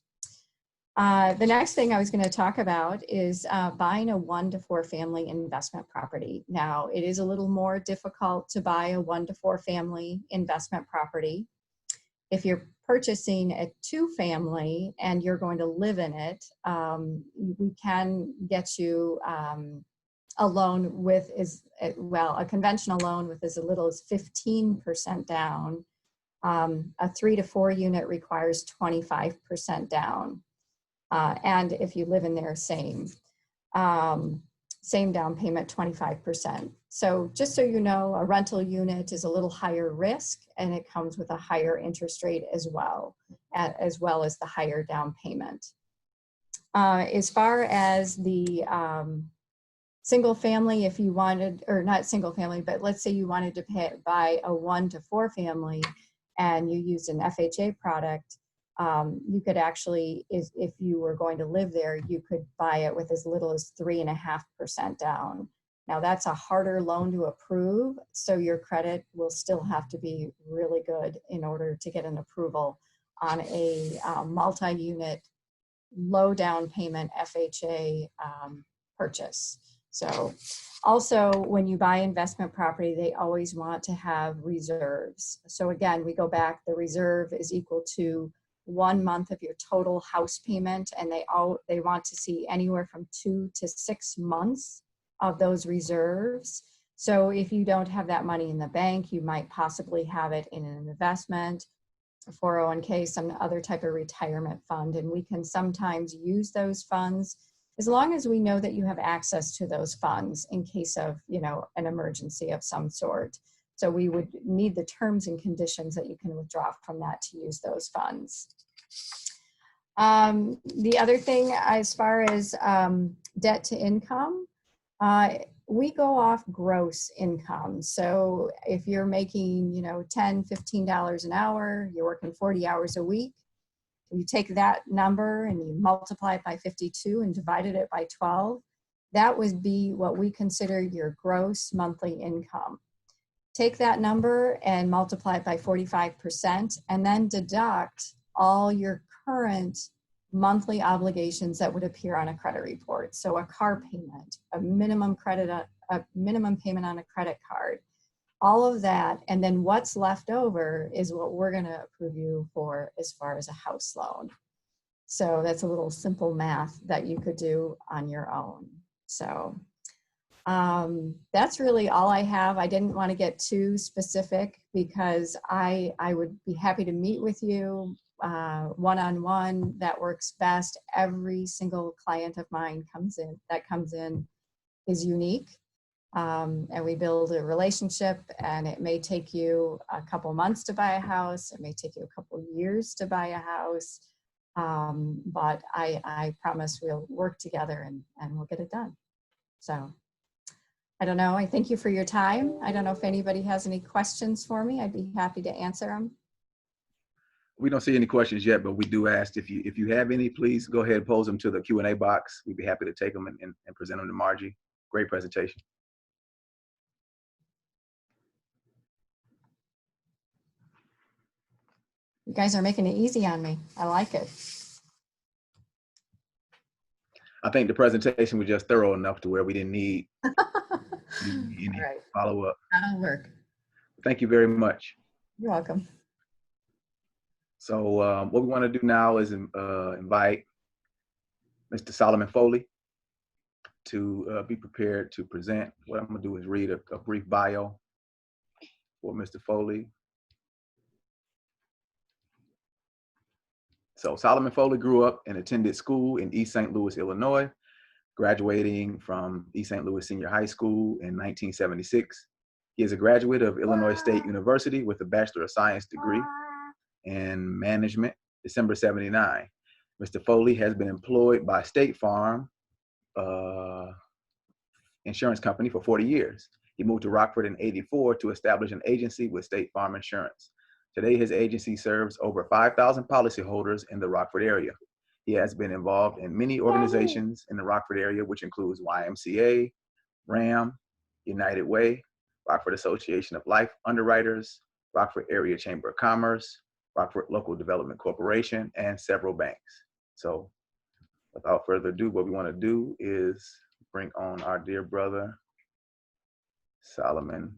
The next thing I was going to talk about is buying a 1 to 4 family investment property. Now, it is a little more difficult to buy a 1 to 4 family investment property. If you're purchasing a 2 family and you're going to live in it, we can get you a loan with a conventional loan with as little as 15% down. A 3 to 4 unit requires 25% down. And if you live in there, same down payment, 25%. So just so you know, a rental unit is a little higher risk and it comes with a higher interest rate as well as the higher down payment. As far as the single family, if you wanted, or not single family, but let's say you wanted to buy a 1 to 4 family and you used an FHA product, you could actually, if you were going to live there, you could buy it with as little as 3.5% down. Now that's a harder loan to approve, so your credit will still have to be really good in order to get an approval on a multi-unit, low down payment FHA purchase. So also when you buy investment property, they always want to have reserves. So again, we go back, the reserve is equal to 1 month of your total house payment, and they want to see anywhere from 2 to 6 months of those reserves. So if you don't have that money in the bank, you might possibly have it in an investment, a 401k, some other type of retirement fund, and we can sometimes use those funds as long as we know that you have access to those funds in case of, an emergency of some sort. So we would need the terms and conditions that you can withdraw from that to use those funds. The other thing, as far as debt to income, we go off gross income. So if you're making, $10, $15 an hour, you're working 40 hours a week, you take that number and you multiply it by 52 and divided it by 12, that would be what we consider your gross monthly income. Take that number and multiply it by 45% and then deduct all your current monthly obligations that would appear on a credit report. So a car payment, a minimum payment on a credit card, all of that. And then what's left over is what we're going to approve you for as far as a house loan. So that's a little simple math that you could do on your own. So that's really all I have. I didn't want to get too specific because I would be happy to meet with you one-on-one. That works best. Every single client of mine comes in is unique. And we build a relationship, and it may take you a couple months to buy a house. It may take you a couple years to buy a house. But I promise we'll work together and we'll get it done. So I don't know. I thank you for your time. I don't know if anybody has any questions for me. I'd be happy to answer them. We don't see any questions yet, but we do ask if you have any, please go ahead and pose them to the Q&A box. We'd be happy to take them and present them to Margie. Great presentation. You guys are making it easy on me. I like it. I think the presentation was just thorough enough to where we didn't need any All right. follow-up. That'll work. Thank you very much. You're welcome. So what we want to do now is invite Mr. Solomon Foley to be prepared to present. What I'm going to do is read a brief bio for Mr. Foley. So Solomon Foley grew up and attended school in East St. Louis, Illinois, graduating from East St. Louis Senior High School in 1976. He is a graduate of Illinois State University with a Bachelor of Science degree in Management, December '79. Mr. Foley has been employed by State Farm Insurance Company for 40 years. He moved to Rockford in '84 to establish an agency with State Farm Insurance. Today, his agency serves over 5,000 policyholders in the Rockford area. He has been involved in many organizations in the Rockford area, which includes YMCA, RAM, United Way, Rockford Association of Life Underwriters, Rockford Area Chamber of Commerce, Rockford Local Development Corporation, and several banks. So without further ado, what we want to do is bring on our dear brother, Solomon.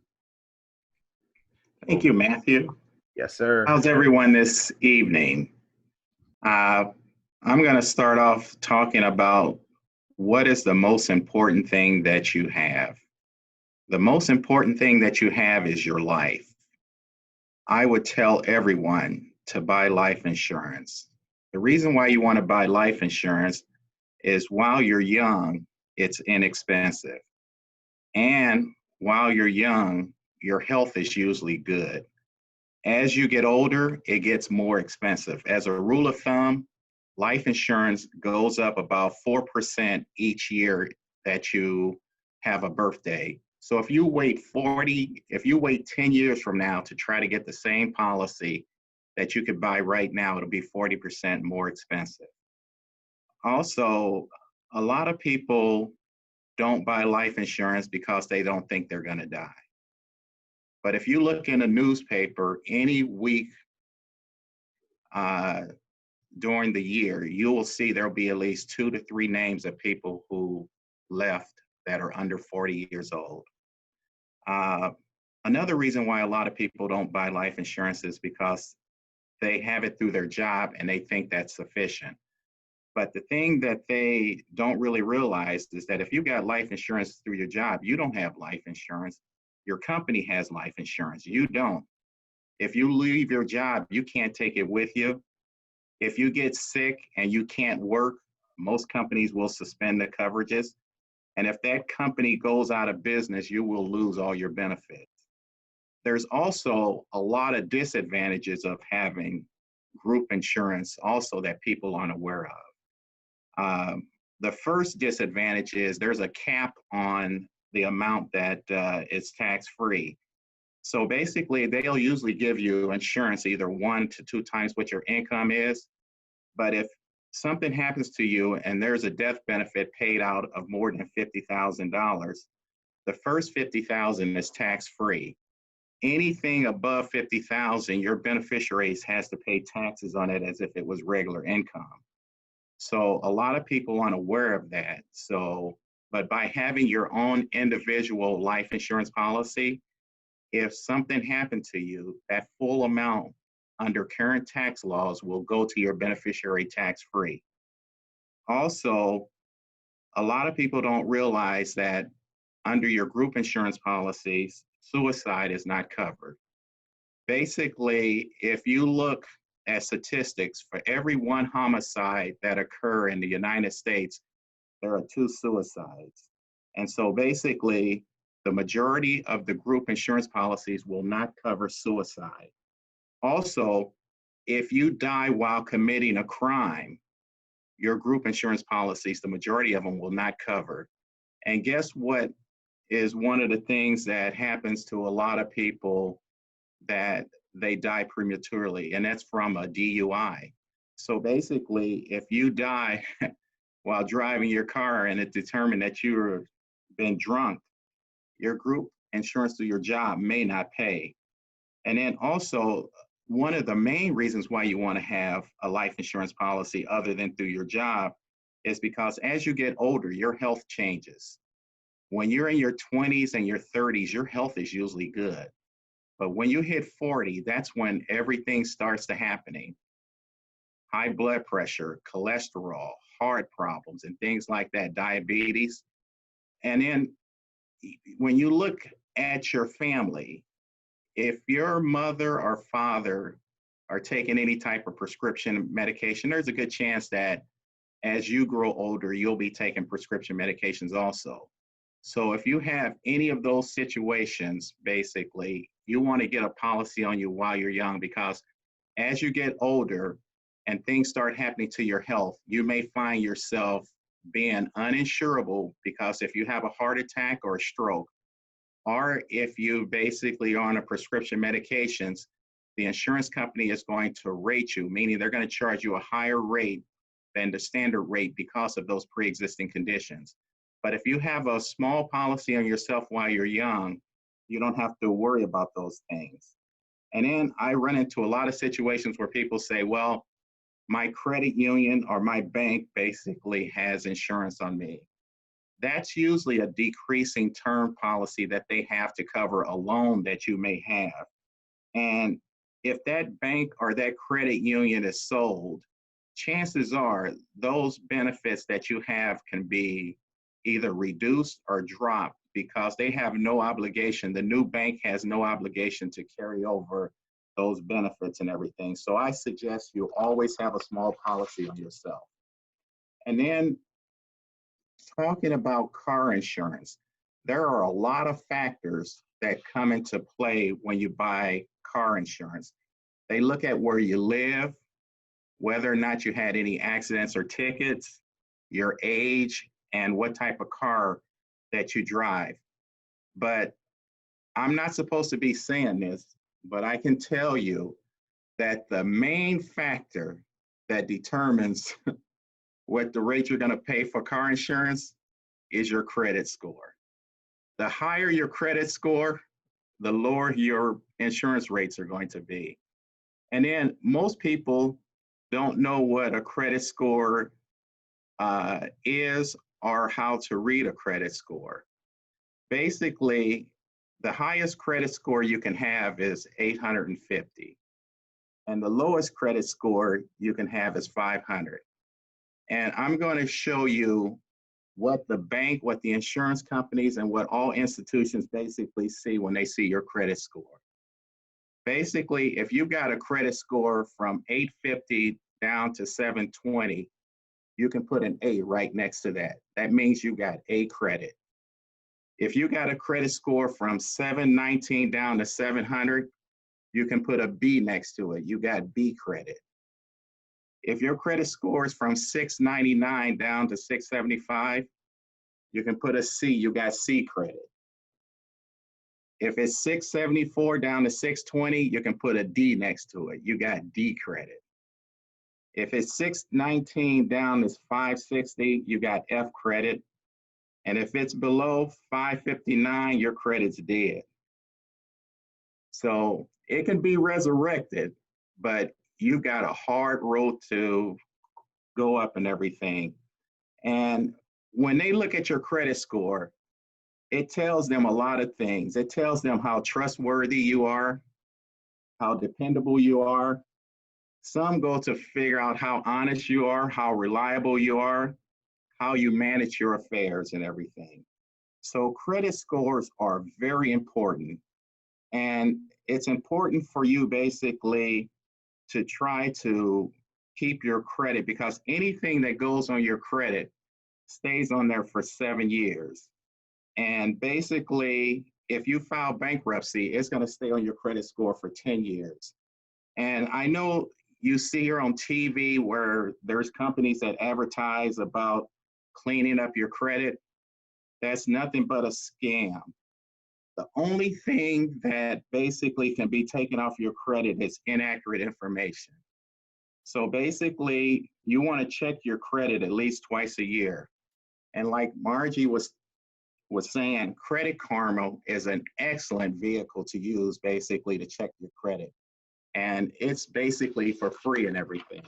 Thank you, Matthew. Yes, sir. How's everyone this evening? I'm going to start off talking about what is the most important thing that you have. The most important thing that you have is your life. I would tell everyone to buy life insurance. The reason why you want to buy life insurance is while you're young, it's inexpensive. And while you're young, your health is usually good. As you get older, it gets more expensive. As a rule of thumb, life insurance goes up about 4% each year that you have a birthday. So if you wait 10 years from now to try to get the same policy that you could buy right now, it'll be 40% more expensive. Also, a lot of people don't buy life insurance because they don't think they're going to die. But if you look in a newspaper any week during the year, you will see there'll be at least 2 to 3 names of people who left that are under 40 years old. Another reason why a lot of people don't buy life insurance is because they have it through their job and they think that's sufficient. But the thing that they don't really realize is that if you got life insurance through your job, you don't have life insurance. Your company has life insurance. You don't. If you leave your job, you can't take it with you. If you get sick and you can't work, most companies will suspend the coverages. And if that company goes out of business, you will lose all your benefits. There's also a lot of disadvantages of having group insurance also that people aren't aware of. The first disadvantage is there's a cap on the amount that is tax-free. So basically, they'll usually give you insurance either 1 to 2 times what your income is. But if something happens to you and there's a death benefit paid out of more than $50,000, the first $50,000 is tax-free. Anything above $50,000, your beneficiaries has to pay taxes on it as if it was regular income. So a lot of people aren't aware of that. But by having your own individual life insurance policy, if something happened to you, that full amount under current tax laws will go to your beneficiary tax-free. Also, a lot of people don't realize that under your group insurance policies, suicide is not covered. Basically, if you look at statistics, for every 1 homicide that occur in the United States, there are 2 suicides. And so basically, the majority of the group insurance policies will not cover suicide. Also, if you die while committing a crime, your group insurance policies, the majority of them will not cover. And guess what is one of the things that happens to a lot of people, that they die prematurely, and that's from a DUI. So basically, if you die while driving your car and it's determined that you've been drunk, your group insurance through your job may not pay. And then also, one of the main reasons why you want to have a life insurance policy other than through your job is because as you get older, your health changes. When you're in your 20s and your 30s, your health is usually good. But when you hit 40, that's when everything starts to happening. High blood pressure, cholesterol, heart problems, and things like that, diabetes. And then when you look at your family, if your mother or father are taking any type of prescription medication, there's a good chance that as you grow older, you'll be taking prescription medications also. So if you have any of those situations, basically, you want to get a policy on you while you're young, because as you get older and things start happening to your health, you may find yourself being uninsurable, because if you have a heart attack or a stroke, or if you basically are on a prescription medications, the insurance company is going to rate you, meaning they're going to charge you a higher rate than the standard rate because of those pre-existing conditions. But if you have a small policy on yourself while you're young, you don't have to worry about those things. And then I run into a lot of situations where people say, well, my credit union or my bank basically has insurance on me. That's usually a decreasing term policy that they have to cover a loan that you may have. And if that bank or that credit union is sold, chances are those benefits that you have can be either reduced or dropped, because they have no obligation. The new bank has no obligation to carry over those benefits and everything. So I suggest you always have a small policy on yourself. And then talking about car insurance, there are a lot of factors that come into play when you buy car insurance. They look at where you live, whether or not you had any accidents or tickets, your age, and what type of car that you drive. But I'm not supposed to be saying this, but I can tell you that the main factor that determines what the rate you're going to pay for car insurance is your credit score. The higher your credit score, the lower your insurance rates are going to be. And then most people don't know what a credit score is or how to read a credit score. Basically, the highest credit score you can have is 850. And the lowest credit score you can have is 500. And I'm going to show you what the bank, what the insurance companies, and what all institutions basically see when they see your credit score. Basically, if you've got a credit score from 850 down to 720, you can put an A right next to that. That means you got A credit. If you got a credit score from 719 down to 700, you can put a B next to it. You got B credit. If your credit score is from 699 down to 675, you can put a C. You got C credit. If it's 674 down to 620, you can put a D next to it. You got D credit. If it's 619 down to 560, you got F credit. And if it's below 559, your credit's dead. So it can be resurrected, but you've got a hard road to go up and everything. And when they look at your credit score, it tells them a lot of things. It tells them how trustworthy you are, how dependable you are. Some go to figure out how honest you are, how reliable you are, how you manage your affairs and everything. So credit scores are very important. And it's important for you basically to try to keep your credit, because anything that goes on your credit stays on there for 7 years. And basically, if you file bankruptcy, it's going to stay on your credit score for 10 years. And I know you see here on TV where there's companies that advertise about cleaning up your credit. That's nothing but a scam. The only thing that basically can be taken off your credit is inaccurate information. So basically, you want to check your credit at least twice a year. And like Margie was saying, Credit Karma is an excellent vehicle to use basically to check your credit. And it's basically for free and everything.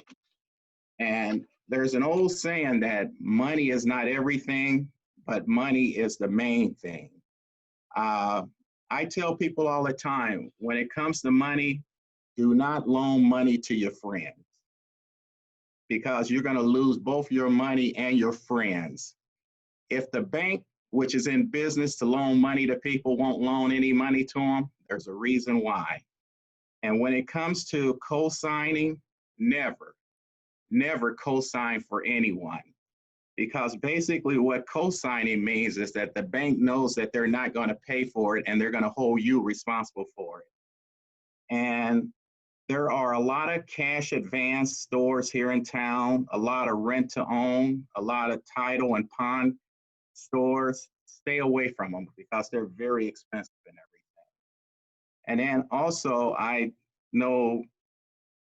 And there's an old saying that money is not everything, but money is the main thing. I tell people all the time, when it comes to money, do not loan money to your friends, because you're going to lose both your money and your friends. If the bank, which is in business to loan money to people, won't loan any money to them, there's a reason why. And when it comes to co-signing, never co-sign for anyone. Because basically what co-signing means is that the bank knows that they're not going to pay for it and they're going to hold you responsible for it. And there are a lot of cash advance stores here in town, a lot of rent to own, a lot of title and pawn stores. Stay away from them because they're very expensive and everything. And then also, I know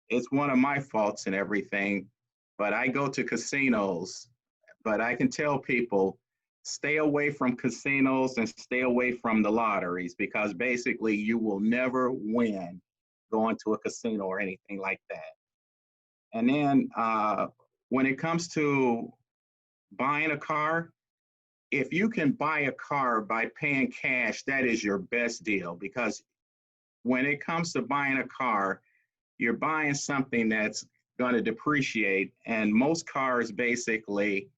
it's one of my faults and everything, but I go to casinos. But I can tell people, stay away from casinos and stay away from the lotteries, because basically you will never win going to a casino or anything like that. And then when it comes to buying a car, if you can buy a car by paying cash, that is your best deal, because when it comes to buying a car, you're buying something that's going to depreciate, and most cars basically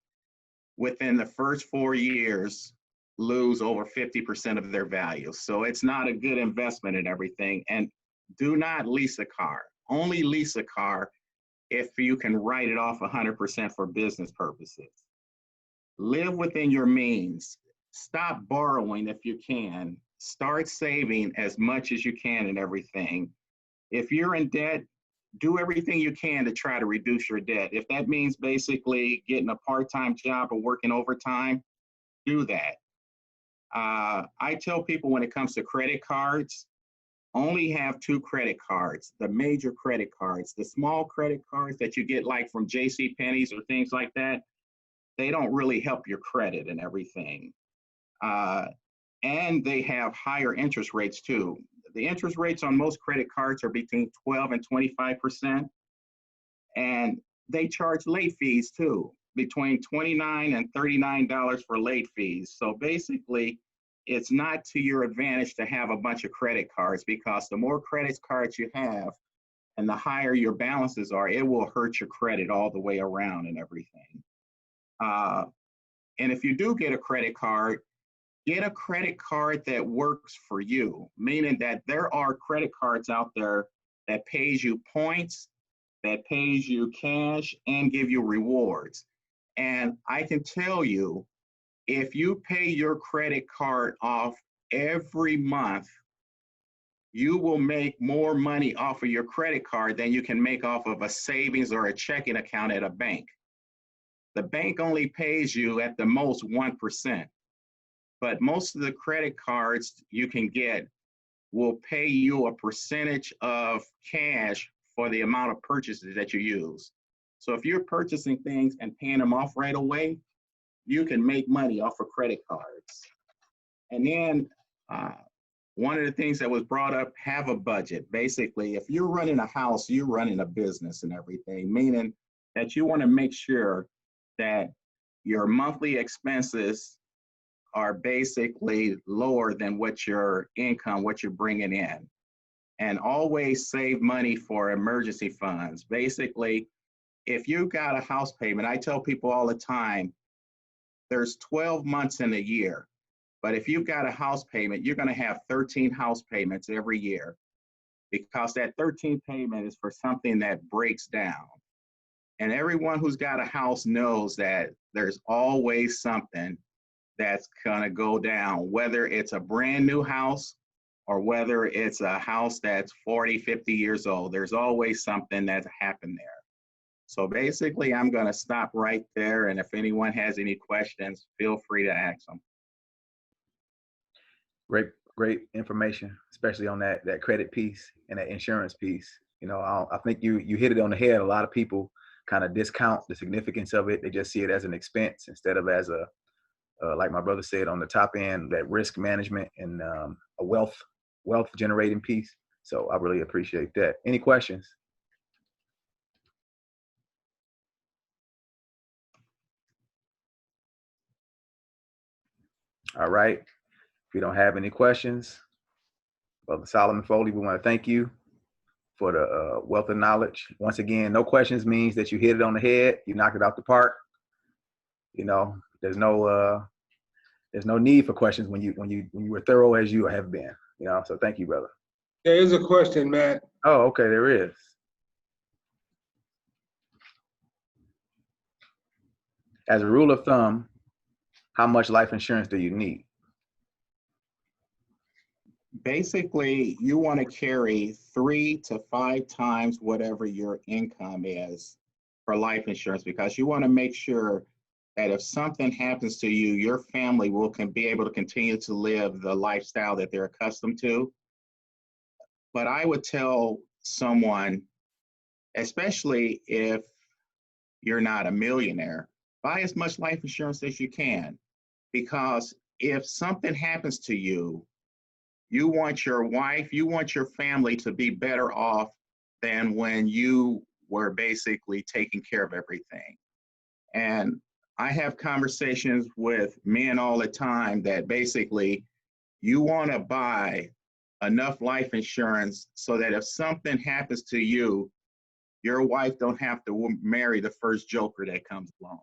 within the first 4 years lose over 50% of their value. So it's not a good investment and everything. And do not lease a car. Only lease a car if you can write it off 100% for business purposes. Live within your means. Stop borrowing if you can. Start saving as much as you can and everything. If you're in debt, do everything you can to try to reduce your debt. If that means basically getting a part-time job or working overtime, do that. I tell people when it comes to credit cards, only have 2 credit cards, the major credit cards. The small credit cards that you get like from JCPenney's or things like that, they don't really help your credit and everything. And they have higher interest rates too. The interest rates on most credit cards are between 12 and 25%. And they charge late fees too, between $29 and $39 for late fees. So basically, it's not to your advantage to have a bunch of credit cards, because the more credit cards you have and the higher your balances are, it will hurt your credit all the way around and everything. And if you do get a credit card, get a credit card that works for you, meaning that there are credit cards out there that pays you points, that pays you cash, and give you rewards. And I can tell you, if you pay your credit card off every month, you will make more money off of your credit card than you can make off of a savings or a checking account at a bank. The bank only pays you at the most 1%. But most of the credit cards you can get will pay you a percentage of cash for the amount of purchases that you use. So if you're purchasing things and paying them off right away, you can make money off of credit cards. And then one of the things that was brought up, have a budget. Basically, if you're running a house, you're running a business and everything, meaning that you want to make sure that your monthly expenses are basically lower than what your income, what you're bringing in. And always save money for emergency funds. Basically, if you got a house payment, I tell people all the time, there's 12 months in a year. But if you've got a house payment, you're going to have 13 house payments every year, because that 13th payment is for something that breaks down. And everyone who's got a house knows that there's always something that's gonna go down, whether it's a brand new house or whether it's a house that's 40, 50 years old, there's always something that's happened there. So basically, I'm going to stop right there. And if anyone has any questions, feel free to ask them. Great information, especially on that credit piece and that insurance piece. You know, I think you hit it on the head. A lot of people kind of discount the significance of it. They just see it as an expense instead of as a, like my brother said, on the top end, that risk management and a wealth generating piece. So I really appreciate that. Any questions? All right. If you don't have any questions, Brother Solomon Foley, we want to thank you for the wealth of knowledge. Once again, no questions means that you hit it on the head. You knocked it out the park. You know, there's no need for questions when you were thorough as you have been. You know, so thank you, brother. There is a question, Matt. Oh, okay, there is. As a rule of thumb, how much life insurance do you need? Basically, you want to carry 3 to 5 times whatever your income is for life insurance, because you want to make sure that if something happens to you, your family can be able to continue to live the lifestyle that they're accustomed to. But I would tell someone, especially if you're not a millionaire, buy as much life insurance as you can, because if something happens to you, you want your wife, you want your family to be better off than when you were basically taking care of everything. And I have conversations with men all the time that basically you want to buy enough life insurance so that if something happens to you, your wife don't have to marry the first joker that comes along.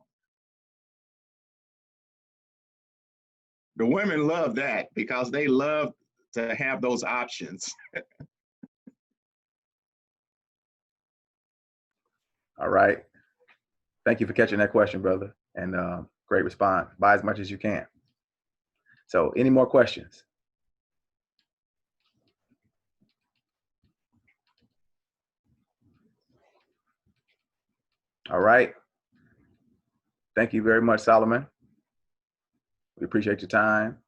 The women love that because they love to have those options. All right. Thank you for catching that question, brother. And great response. Buy as much as you can. So any more questions? All right. Thank you very much, Solomon. We appreciate your time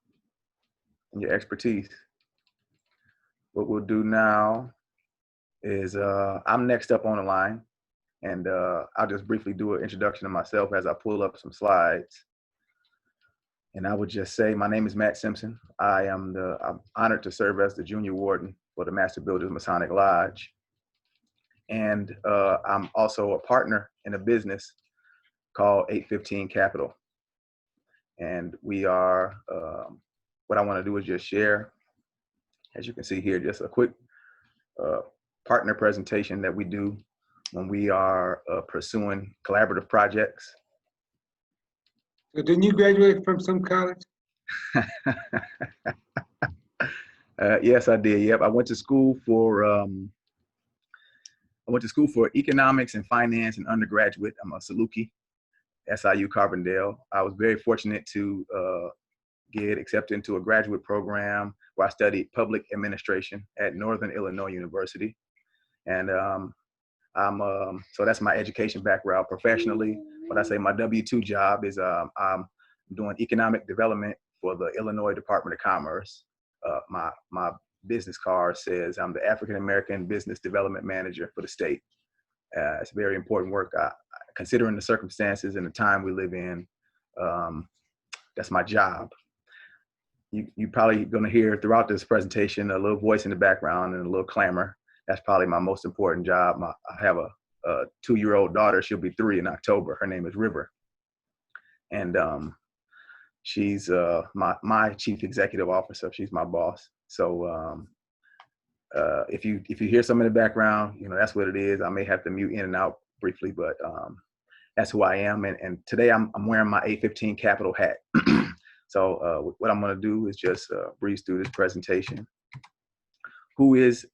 and your expertise. What we'll do now is I'm next up on the line, and I'll just briefly do an introduction of myself as I pull up some slides. And I would just say, my name is Matt Simpson. I'm honored to serve as the junior warden for the Master Builders Masonic Lodge. And I'm also a partner in a business called 815 Capital. And we are, what I want to do is just share, as you can see here, just a quick partner presentation that we do when we are pursuing collaborative projects. So didn't you graduate from some college? Yes, I did. Yep, I went to school for economics and finance and undergraduate. I'm a Saluki, SIU Carbondale. I was very fortunate to get accepted into a graduate program where I studied public administration at Northern Illinois University. And so that's my education background. Professionally, what I say my W-2 job is I'm doing economic development for the Illinois Department of Commerce. My business card says I'm the African American Business Development Manager for the state. It's very important work. Considering the circumstances and the time we live in, that's my job. You probably going to hear throughout this presentation a little voice in the background and a little clamor. That's probably my most important job. I have a 2-year-old daughter. She'll be 3 in October. Her name is River. And she's my chief executive officer. She's my boss. So if you hear some in the background, you know, that's what it is. I may have to mute in and out briefly, but that's who I am. And today I'm wearing my 815 Capital hat. So what I'm going to do is just breeze through this presentation.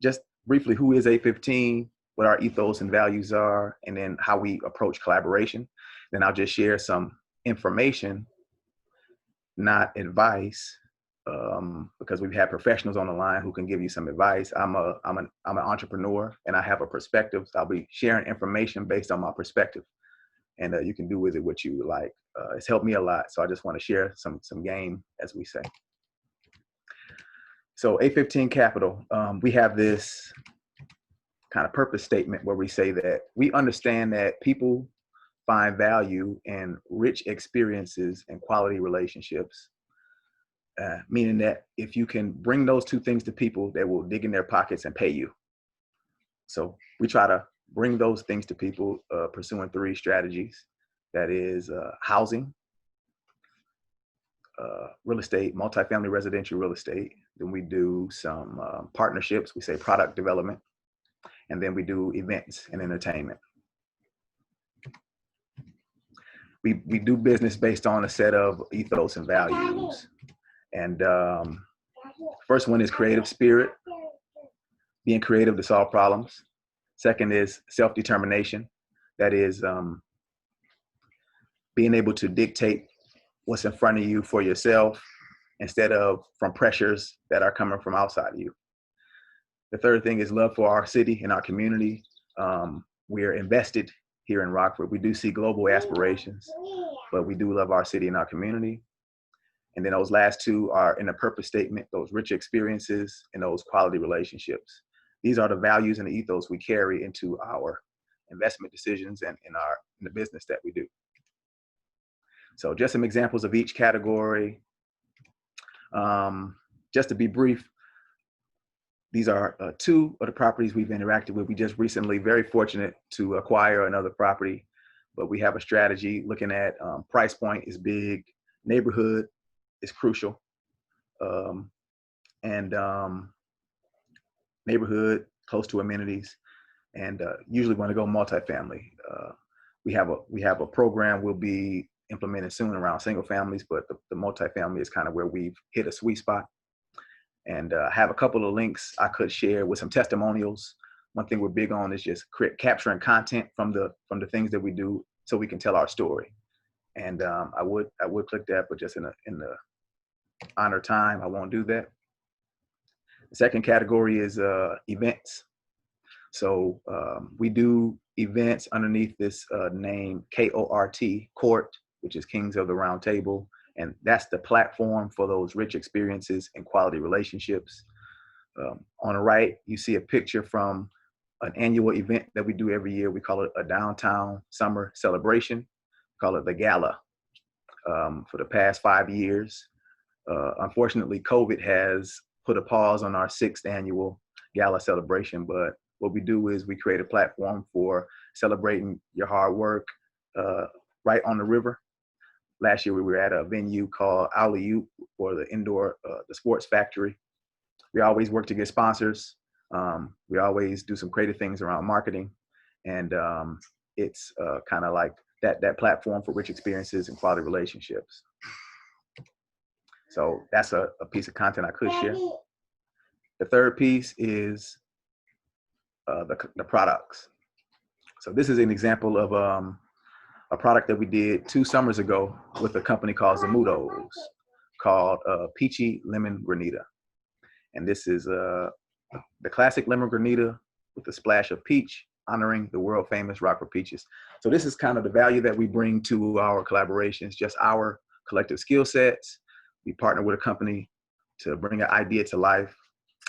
Just briefly, who is 815, what our ethos and values are, and then how we approach collaboration. Then I'll just share some information, not advice, because we've had professionals on the line who can give you some advice. I'm an entrepreneur, and I have a perspective. So I'll be sharing information based on my perspective, and you can do with it what you would like. It's helped me a lot, so I just want to share some game, as we say. So A15 Capital, we have this kind of purpose statement where we say that we understand that people find value in rich experiences and quality relationships, meaning that if you can bring those two things to people, they will dig in their pockets and pay you. So we try to bring those things to people, pursuing 3 strategies. That is housing, real estate, multifamily residential real estate. Then we do some partnerships, we say product development, and then we do events and entertainment. We do business based on a set of ethos and values. And first one is creative spirit, being creative to solve problems. Second is self-determination. That is being able to dictate what's in front of you for yourself instead of from pressures that are coming from outside of you. The third thing is love for our city and our community. We are invested here in Rockford. We do see global aspirations, but we do love our city and our community. And then those last 2 are in a purpose statement, those rich experiences and those quality relationships. These are the values and the ethos we carry into our investment decisions and in the business that we do. So just some examples of each category. Just to be brief, these are 2 of the properties we've interacted with. We just recently, very fortunate to acquire another property, but we have a strategy looking at price point is big, neighborhood is crucial, and neighborhood close to amenities, and usually want to go multifamily. We have a program we'll be implementing soon around single families, but the multifamily is kind of where we've hit a sweet spot. And I have a couple of links I could share with some testimonials. One thing we're big on is just capturing content from the things that we do so we can tell our story. And I would click that, but just in the honor time, I won't do that. The second category is events. So we do events underneath this name KORT, Court, which is Kings of the Round Table. And that's the platform for those rich experiences and quality relationships. On the right, you see a picture from an annual event that we do every year. We call it a downtown summer celebration. We call it the Gala. For the past 5 years, unfortunately, COVID has put a pause on our 6th annual Gala celebration. But what we do is we create a platform for celebrating your hard work right on the river. Last year, we were at a venue called Alley Oop, or the indoor, the Sports Factory. We always work to get sponsors. We always do some creative things around marketing. And it's kind of like that platform for rich experiences and quality relationships. So that's a piece of content I could share. The third piece is the products. So this is an example of a product that we did 2 summers ago with a company called Zamudos, called Peachy Lemon Granita. And this is the classic lemon granita with a splash of peach, honoring the world famous Rockford peaches. So this is kind of the value that we bring to our collaborations, just our collective skill sets. We partner with a company to bring an idea to life.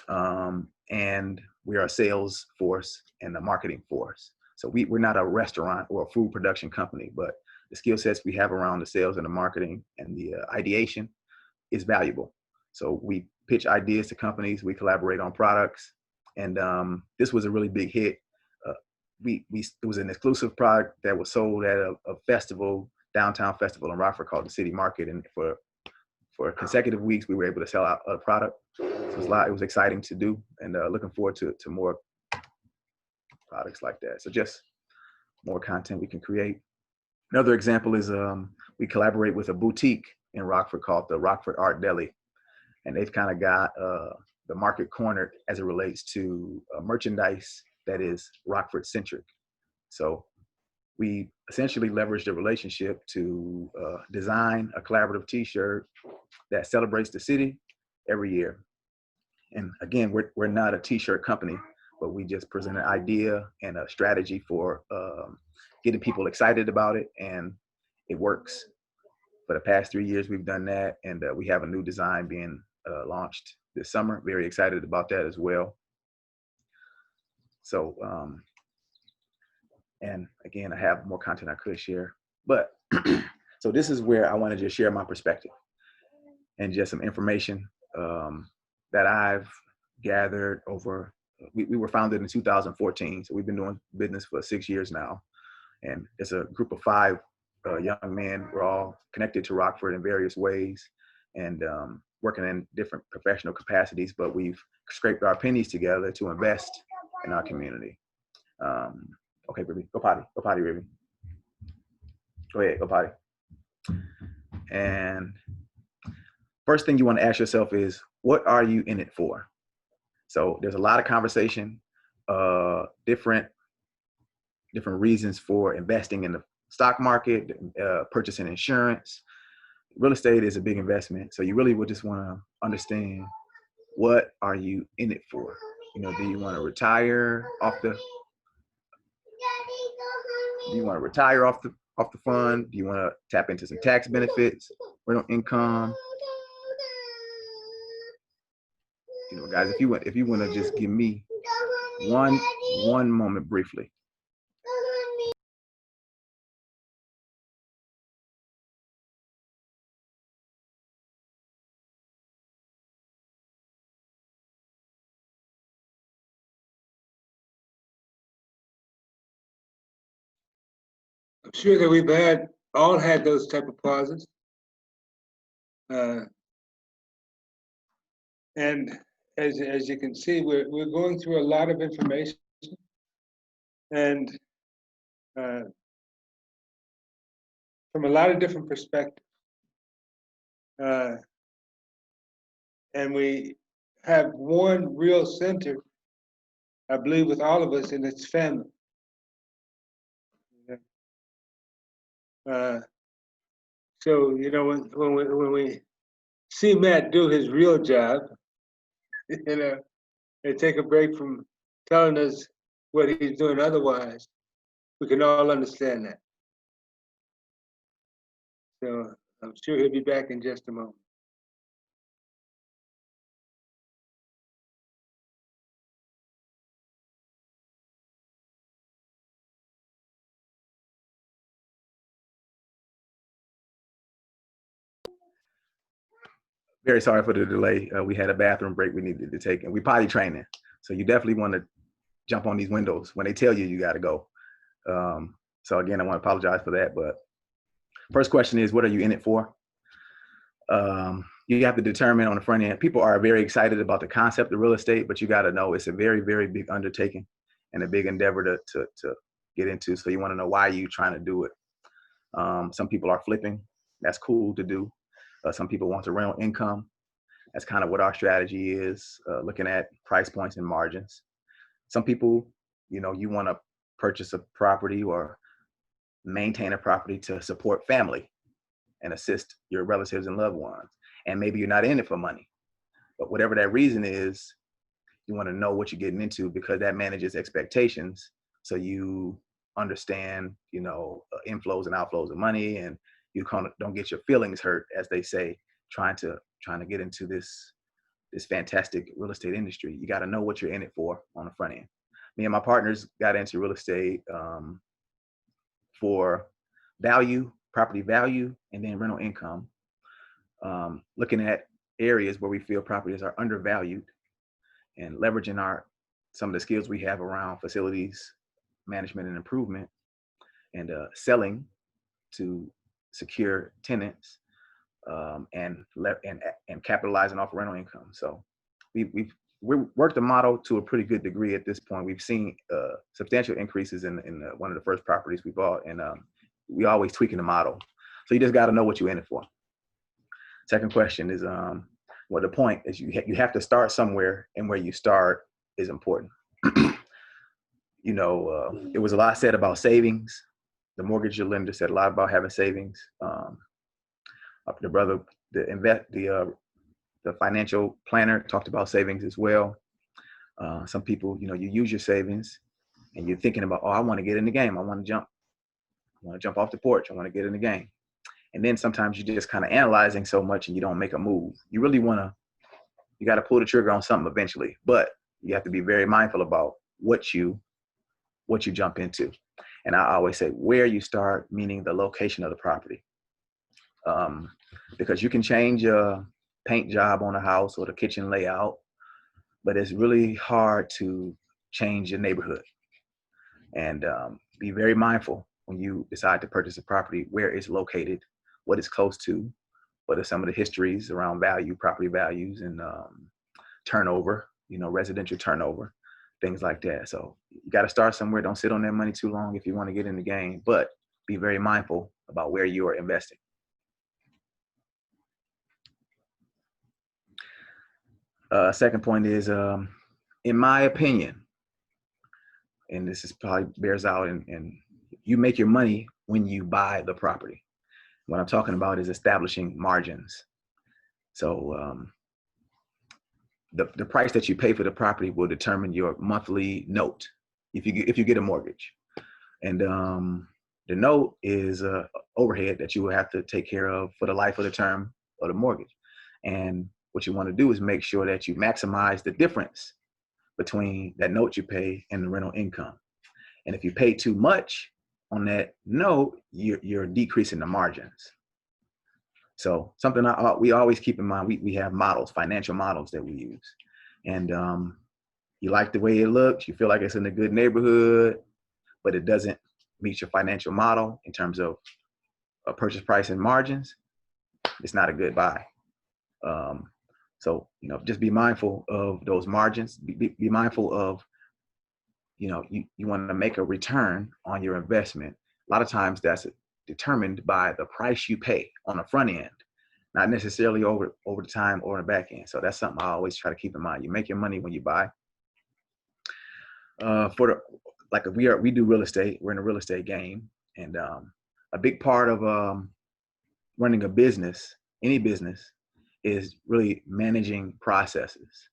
And we are a sales force and a marketing force. So we're not a restaurant or a food production company, but the skill sets we have around the sales and the marketing and the ideation is valuable. So we pitch ideas to companies, we collaborate on products, and this was a really big hit. It was an exclusive product that was sold at a festival, downtown festival in Rockford called the City Market, and for consecutive weeks we were able to sell out a product. So it was exciting to do, and looking forward to more products like that. So just more content we can create. Another example is we collaborate with a boutique in Rockford called the Rockford Art Deli. And they've kind of got the market cornered as it relates to merchandise that is Rockford centric. So we essentially leveraged the relationship to design a collaborative t-shirt that celebrates the city, every year. And again, we're not a t-shirt company, but we just present an idea and a strategy for getting people excited about it, and it works. For the past 3 years, we've done that, and we have a new design being launched this summer. Very excited about that as well. So, and again, I have more content I could share, but so this is where I want to just share my perspective and just some information that I've gathered over. We were founded in 2014, so we've been doing business for 6 years now, and it's a group of 5 young men. We're all connected to Rockford in various ways, and working in different professional capacities, but we've scraped our pennies together to invest in our community. Okay, Ruby, go potty, Ruby. Go ahead, go potty. And first thing you want to ask yourself is, what are you in it for? So there's a lot of conversation, different reasons for investing in the stock market, purchasing insurance. Real estate is a big investment. So you really would just want to understand, what are you in it for? You know, do you want to retire off the fund? Do you want to tap into some tax benefits, rental income? You know, guys, if you want to just give me one moment briefly. I'm sure that we've all had those type of pauses. And as you can see, we're going through a lot of information, and from a lot of different perspectives. And we have one real center, I believe, with all of us, and it's family. So, you know, when we see Matt do his real job, you know, and take a break from telling us what he's doing otherwise, we can all understand that. So I'm sure he'll be back in just a moment. Very sorry for the delay. We had a bathroom break we needed to take, and we potty training. So you definitely want to jump on these windows when they tell you got to go. So again, I want to apologize for that. But first question is, what are you in it for? You have to determine on the front end. People are very excited about the concept of real estate, but you got to know it's a very, very big undertaking and a big endeavor to get into. So you want to know, why are you trying to do it? Some people are flipping. That's cool to do. Some people want to rental income. That's kind of what our strategy is, looking at price points and margins. Some people, you know, you want to purchase a property or maintain a property to support family and assist your relatives and loved ones. And maybe you're not in it for money, but whatever that reason is, you want to know what you're getting into, because that manages expectations. So you understand, you know, inflows and outflows of money, and you kind of don't get your feelings hurt, as they say, trying to get into this fantastic real estate industry. You got to know what you're in it for on the front end. Me and my partners got into real estate for value, property value, and then rental income. Looking at areas where we feel properties are undervalued, and leveraging some of the skills we have around facilities management and improvement, and selling to secure tenants, and capitalizing off rental income. So we worked the model to a pretty good degree at this point. We've seen substantial increases in one of the first properties we bought, and we always tweaking the model. So you just got to know what you're in it for. Second question is, well, the point is you have to start somewhere, and where you start is important. You know, it was a lot said about savings. The mortgage lender said a lot about having savings. The The financial planner talked about savings as well. Some people, you use your savings and you're thinking about, oh, I want to get in the game. I want to jump off the porch. I want to get in the game. And then sometimes you're just kind of analyzing so much and you don't make a move. You really you got to pull the trigger on something eventually, but you have to be very mindful about what you jump into. And I always say where you start, meaning the location of the property. Because you can change a paint job on a house or the kitchen layout, but it's really hard to change your neighborhood. And be very mindful when you decide to purchase a property, where it's located, what it's close to, what are some of the histories around property values and turnover, residential turnover, things like that. So you got to start somewhere. Don't sit on that money too long if you want to get in the game, but be very mindful about where you are investing. Second point is, in my opinion, and this is probably bears out, and you make your money when you buy the property. What I'm talking about is establishing margins. So the price that you pay for the property will determine your monthly note if you get a mortgage. And the note is overhead that you will have to take care of for the life of the term of the mortgage. And what you want to do is make sure that you maximize the difference between that note you pay and the rental income. And if you pay too much on that note, you're decreasing the margins. So something we always keep in mind, we have models, financial models that we use. And you like the way it looks, you feel like it's in a good neighborhood, but it doesn't meet your financial model in terms of a purchase price and margins, it's not a good buy. So, just be mindful of those margins, be mindful of, you want to make a return on your investment. A lot of times that's determined by the price you pay on the front end, not necessarily over the time or the back end. So that's something I always try to keep in mind. You make your money when you buy. We do real estate, we're in a real estate game. And a big part of running a business, any business, is really managing processes.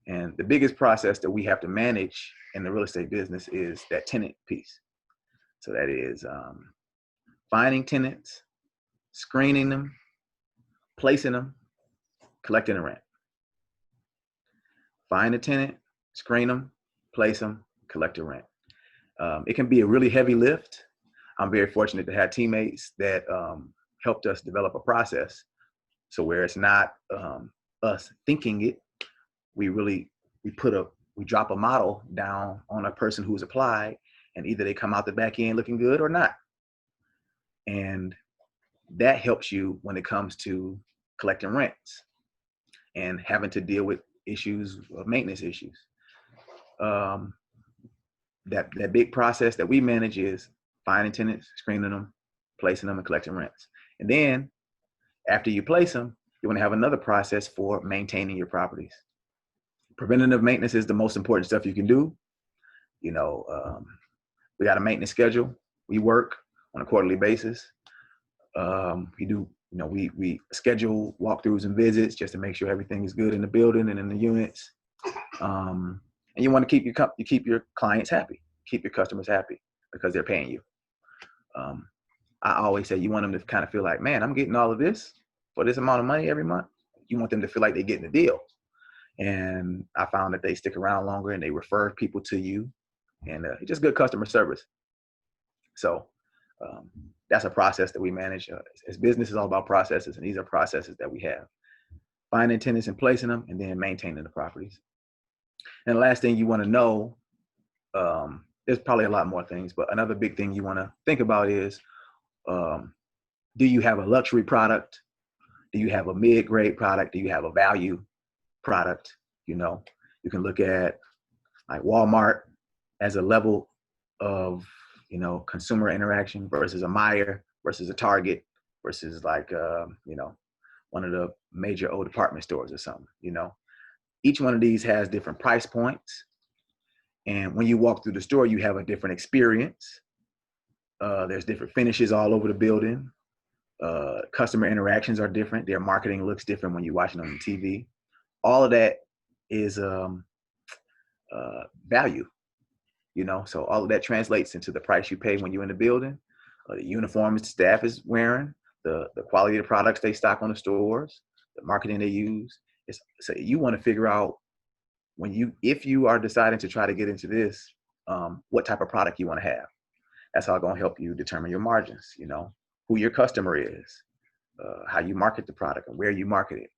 And the biggest process that we have to manage in the real estate business is that tenant piece. So that is finding tenants, screening them, placing them, collecting the rent. Find a tenant, screen them, place them, collect the rent. It can be a really heavy lift. I'm very fortunate to have teammates that helped us develop a process. So where it's not us thinking it, we drop a model down on a person who's applied, and either they come out the back end looking good or not. And that helps you when it comes to collecting rents and having to deal with issues of maintenance issues. That big process that we manage is finding tenants, screening them, placing them, and collecting rents. And then after you place them, you want to have another process for maintaining your properties. Preventative maintenance is the most important stuff you can do. We got a maintenance schedule. We work on a quarterly basis. We schedule walkthroughs and visits just to make sure everything is good in the building and in the units. And you want to keep your clients happy, keep your customers happy because they're paying you. I always say you want them to kind of feel like, man, I'm getting all of this for this amount of money every month. You want them to feel like they're getting a deal. And I found that they stick around longer and they refer people to you, and it's just good customer service. So that's a process that we manage. As business is all about processes, and these are processes that we have. Finding tenants and placing them, and then maintaining the properties. And the last thing you want to know, there's probably a lot more things, but another big thing you want to think about is, do you have a luxury product? Do you have a mid-grade product? Do you have a value product? You can look at like Walmart as a level of, consumer interaction versus a Meijer versus a Target versus like, one of the major old department stores or something, Each one of these has different price points. And when you walk through the store, you have a different experience. There's different finishes all over the building. Customer interactions are different. Their marketing looks different when you're watching on the TV. All of that is value, so all of that translates into the price you pay when you're in the building, the uniforms the staff is wearing, the quality of the products they stock on the stores, the marketing they use. So you want to figure out if you are deciding to try to get into this, what type of product you want to have. That's all going to help you determine your margins, who your customer is, how you market the product and where you market it.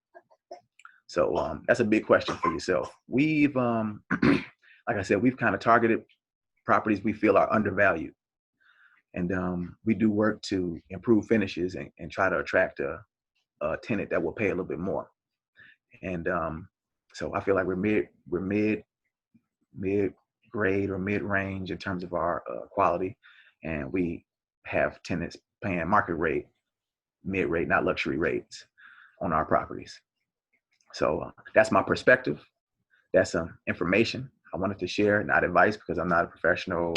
So that's a big question for yourself. We've, like I said, we've kind of targeted properties we feel are undervalued. And we do work to improve finishes and try to attract a tenant that will pay a little bit more. And so I feel like we're mid grade or mid range in terms of our quality, and we have tenants paying market rate, mid rate, not luxury rates on our properties. So that's my perspective. That's some information I wanted to share, not advice, because I'm not a professional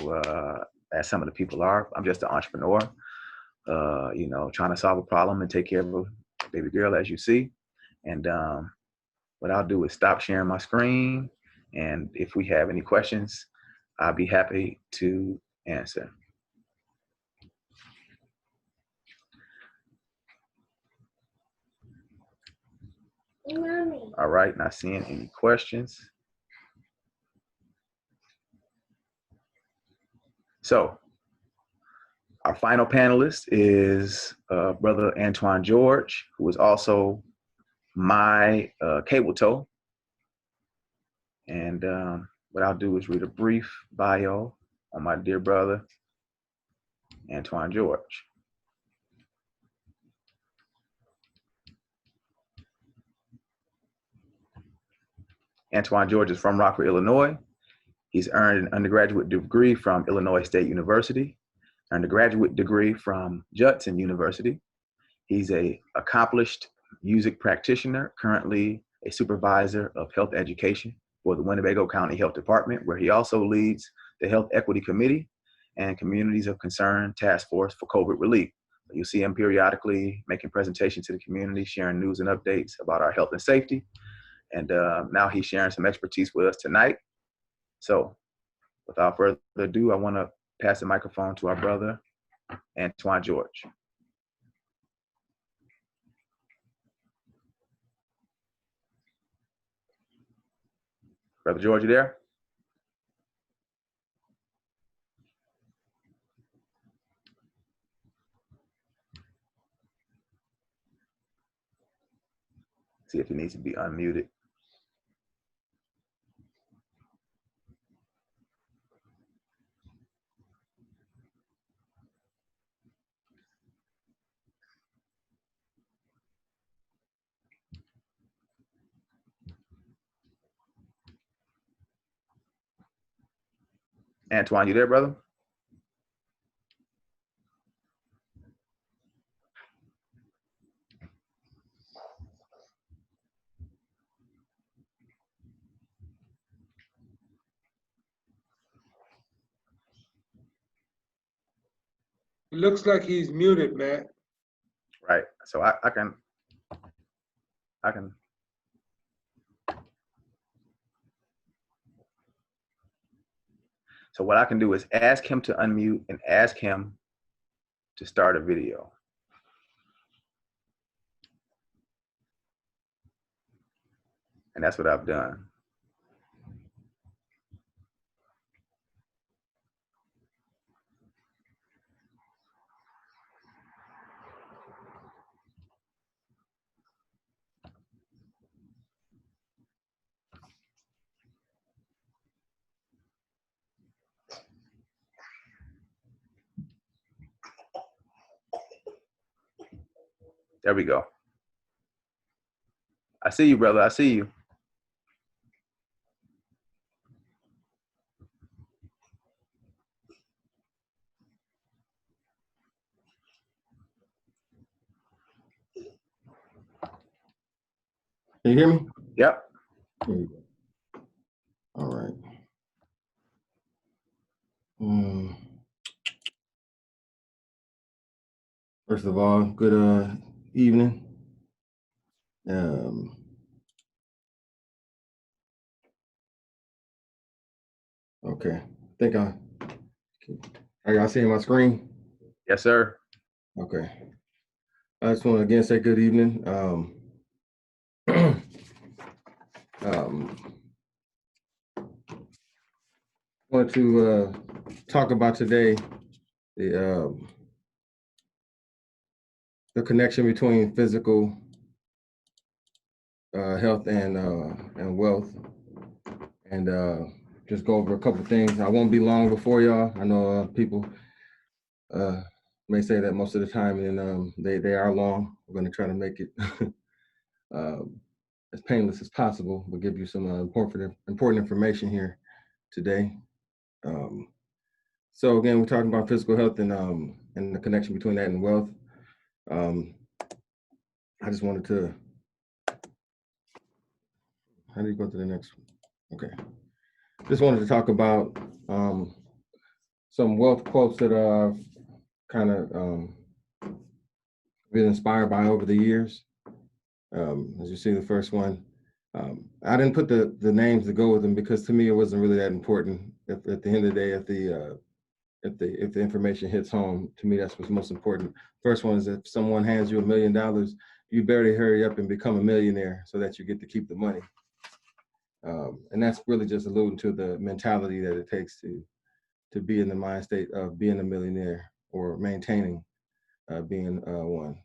as some of the people are. I'm just an entrepreneur, trying to solve a problem and take care of a baby girl, as you see. And what I'll do is stop sharing my screen. And if we have any questions, I'll be happy to answer. All right, not seeing any questions. So our final panelist is Brother Antwon George, who is also my cable tow. And what I'll do is read a brief bio on my dear brother, Antwon George. Antwon George is from Rockford, Illinois. He's earned an undergraduate degree from Illinois State University, an undergraduate degree from Judson University. He's an accomplished music practitioner, currently a supervisor of health education for the Winnebago County Health Department, where he also leads the Health Equity Committee and Communities of Concern Task Force for COVID Relief. You'll see him periodically making presentations to the community, sharing news and updates about our health and safety. And now he's sharing some expertise with us tonight. So without further ado, I want to pass the microphone to our brother, Antwon George. Brother George, you there? See if he needs to be unmuted. Antwon, you there, brother? It looks like he's muted, Matt. Right. So I can. So what I can do is ask him to unmute and ask him to start a video. And that's what I've done. There we go. I see you, brother. I see you. Can you hear me? Yep. There you go. All right. First of all, good evening. Okay, I think are y'all seeing my screen? Yes, sir. Okay. I just want to again say good evening. Want to talk about today the connection between physical health and wealth, and just go over a couple things. I won't be long before y'all. I know people may say that most of the time, and they are long. We're going to try to make it as painless as possible. We'll give you some important information here today. So again, we're talking about physical health and the connection between that and wealth. I just wanted to. How do you go to the next one? Okay. Just wanted to talk about some wealth quotes that I've kind of been inspired by over the years. As you see, the first one, I didn't put the names to go with them because to me it wasn't really that important. At the end of the day, if the information hits home, to me that's what's most important. First one is if someone hands you $1 million, you better hurry up and become a millionaire so that you get to keep the money. And that's really just alluding to the mentality that it takes to be in the mind state of being a millionaire or maintaining being one.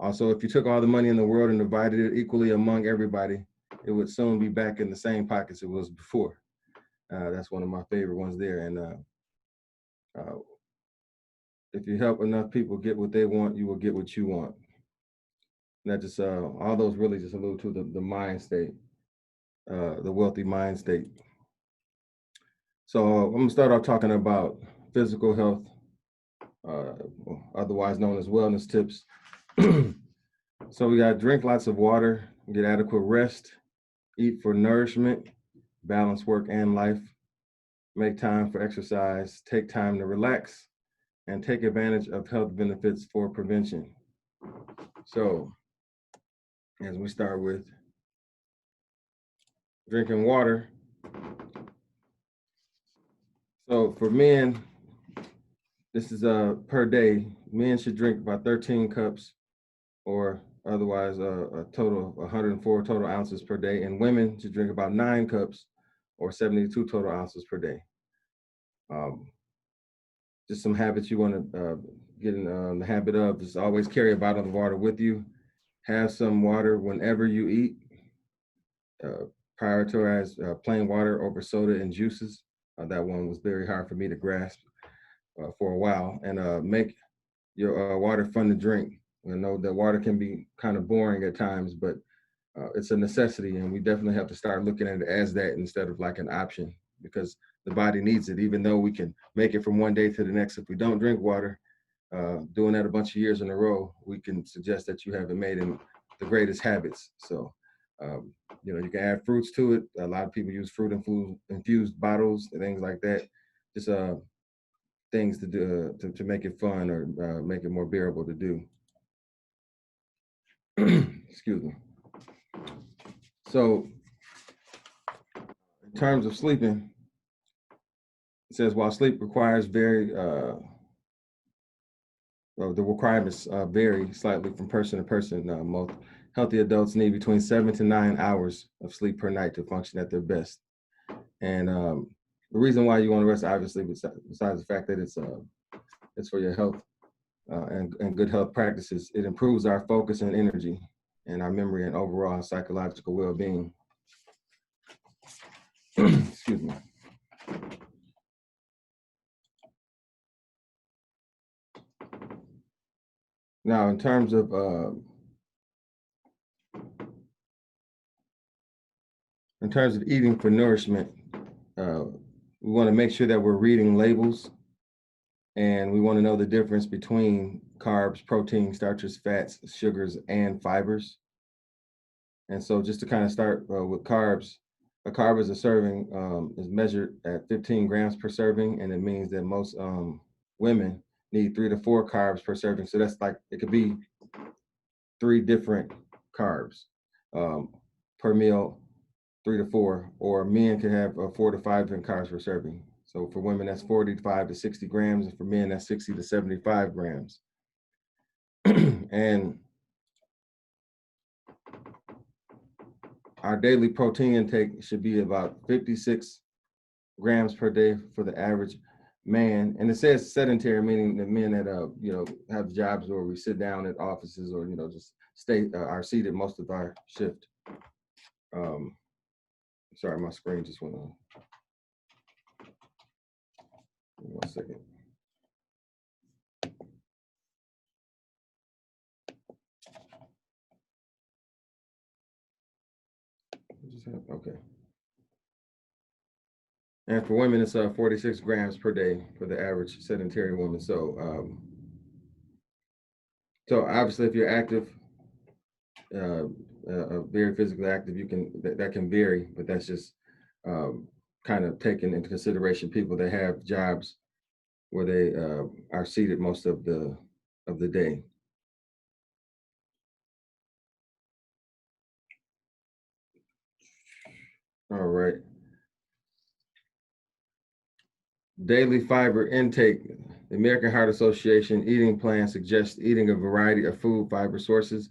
Also, if you took all the money in the world and divided it equally among everybody, it would soon be back in the same pockets it was before. That's one of my favorite ones there. And if you help enough people get what they want, you will get what you want. And that just, all those really just allude to the mind state, the wealthy mind state. So I'm gonna start off talking about physical health, otherwise known as wellness tips. So we got drink lots of water, get adequate rest, eat for nourishment, balance work and life, make time for exercise, take time to relax, and take advantage of health benefits for prevention. So as we start with drinking water. So for men, this is per day. Men should drink about 13 cups or otherwise a total of 104 total ounces per day. And women should drink about 9 cups or 72 total ounces per day. Just some habits you want to get in the habit of is always carry a bottle of water with you. Have some water whenever you eat. Prioritize plain water over soda and juices. That one was very hard for me to grasp for a while. And make your water fun to drink. I know that water can be kind of boring at times, but it's a necessity, and we definitely have to start looking at it as that instead of like an option, because the body needs it. Even though we can make it from one day to the next, if we don't drink water, doing that a bunch of years in a row, we can suggest that you haven't made in the greatest habits. So, you can add fruits to it. A lot of people use fruit infused bottles and things like that. Just things to do to make it fun or make it more bearable to do. Excuse me. So in terms of sleeping, it says while sleep requires the requirements vary slightly from person to person. Most healthy adults need between 7 to 9 hours of sleep per night to function at their best. And the reason why you want to rest, obviously, besides the fact that it's for your health and good health practices, it improves our focus and energy and our memory and overall psychological well-being. Excuse me. Now, in terms of eating for nourishment, we want to make sure that we're reading labels, and we want to know the difference between carbs, protein, starches, fats, sugars, and fibers. And so just to kind of start with carbs, a carb is a serving is measured at 15 grams per serving, and it means that most women need 3 to 4 carbs per serving. So that's like, it could be 3 different carbs per meal, 3 to 4, or men can have 4 to 5 different carbs per serving. So for women, that's 45 to 60 grams, and for men, that's 60 to 75 grams. And our daily protein intake should be about 56 grams per day for the average man. And it says sedentary, meaning the men that have jobs where we sit down at offices or just are seated most of our shift. Sorry, my screen just went on. Give me 1 second. Okay. And for women, it's 46 grams per day for the average sedentary woman. So, so obviously, if you're active, very physically active, that can vary, but that's just kind of taking into consideration people that have jobs where they are seated most of the day. All right. Daily fiber intake. The American Heart Association eating plan suggests eating a variety of food fiber sources.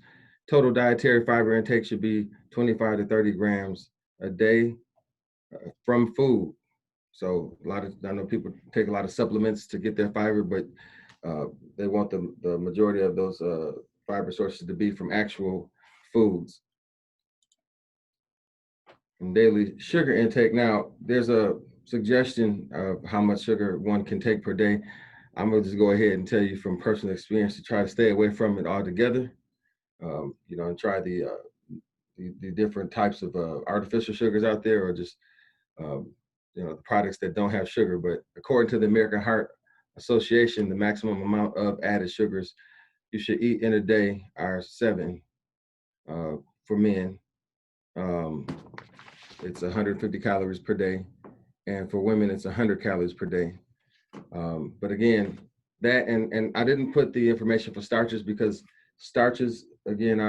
Total dietary fiber intake should be 25 to 30 grams a day from food. So I know people take a lot of supplements to get their fiber, but they want the majority of those fiber sources to be from actual foods. And daily sugar intake. Now, there's a suggestion of how much sugar one can take per day. I'm gonna just go ahead and tell you from personal experience to try to stay away from it altogether. And try the different types of artificial sugars out there, or just the products that don't have sugar. But according to the American Heart Association, the maximum amount of added sugars you should eat in a day are 7 for men. It's 150 calories per day, and for women, it's 100 calories per day. But again, that and I didn't put the information for starches because starches again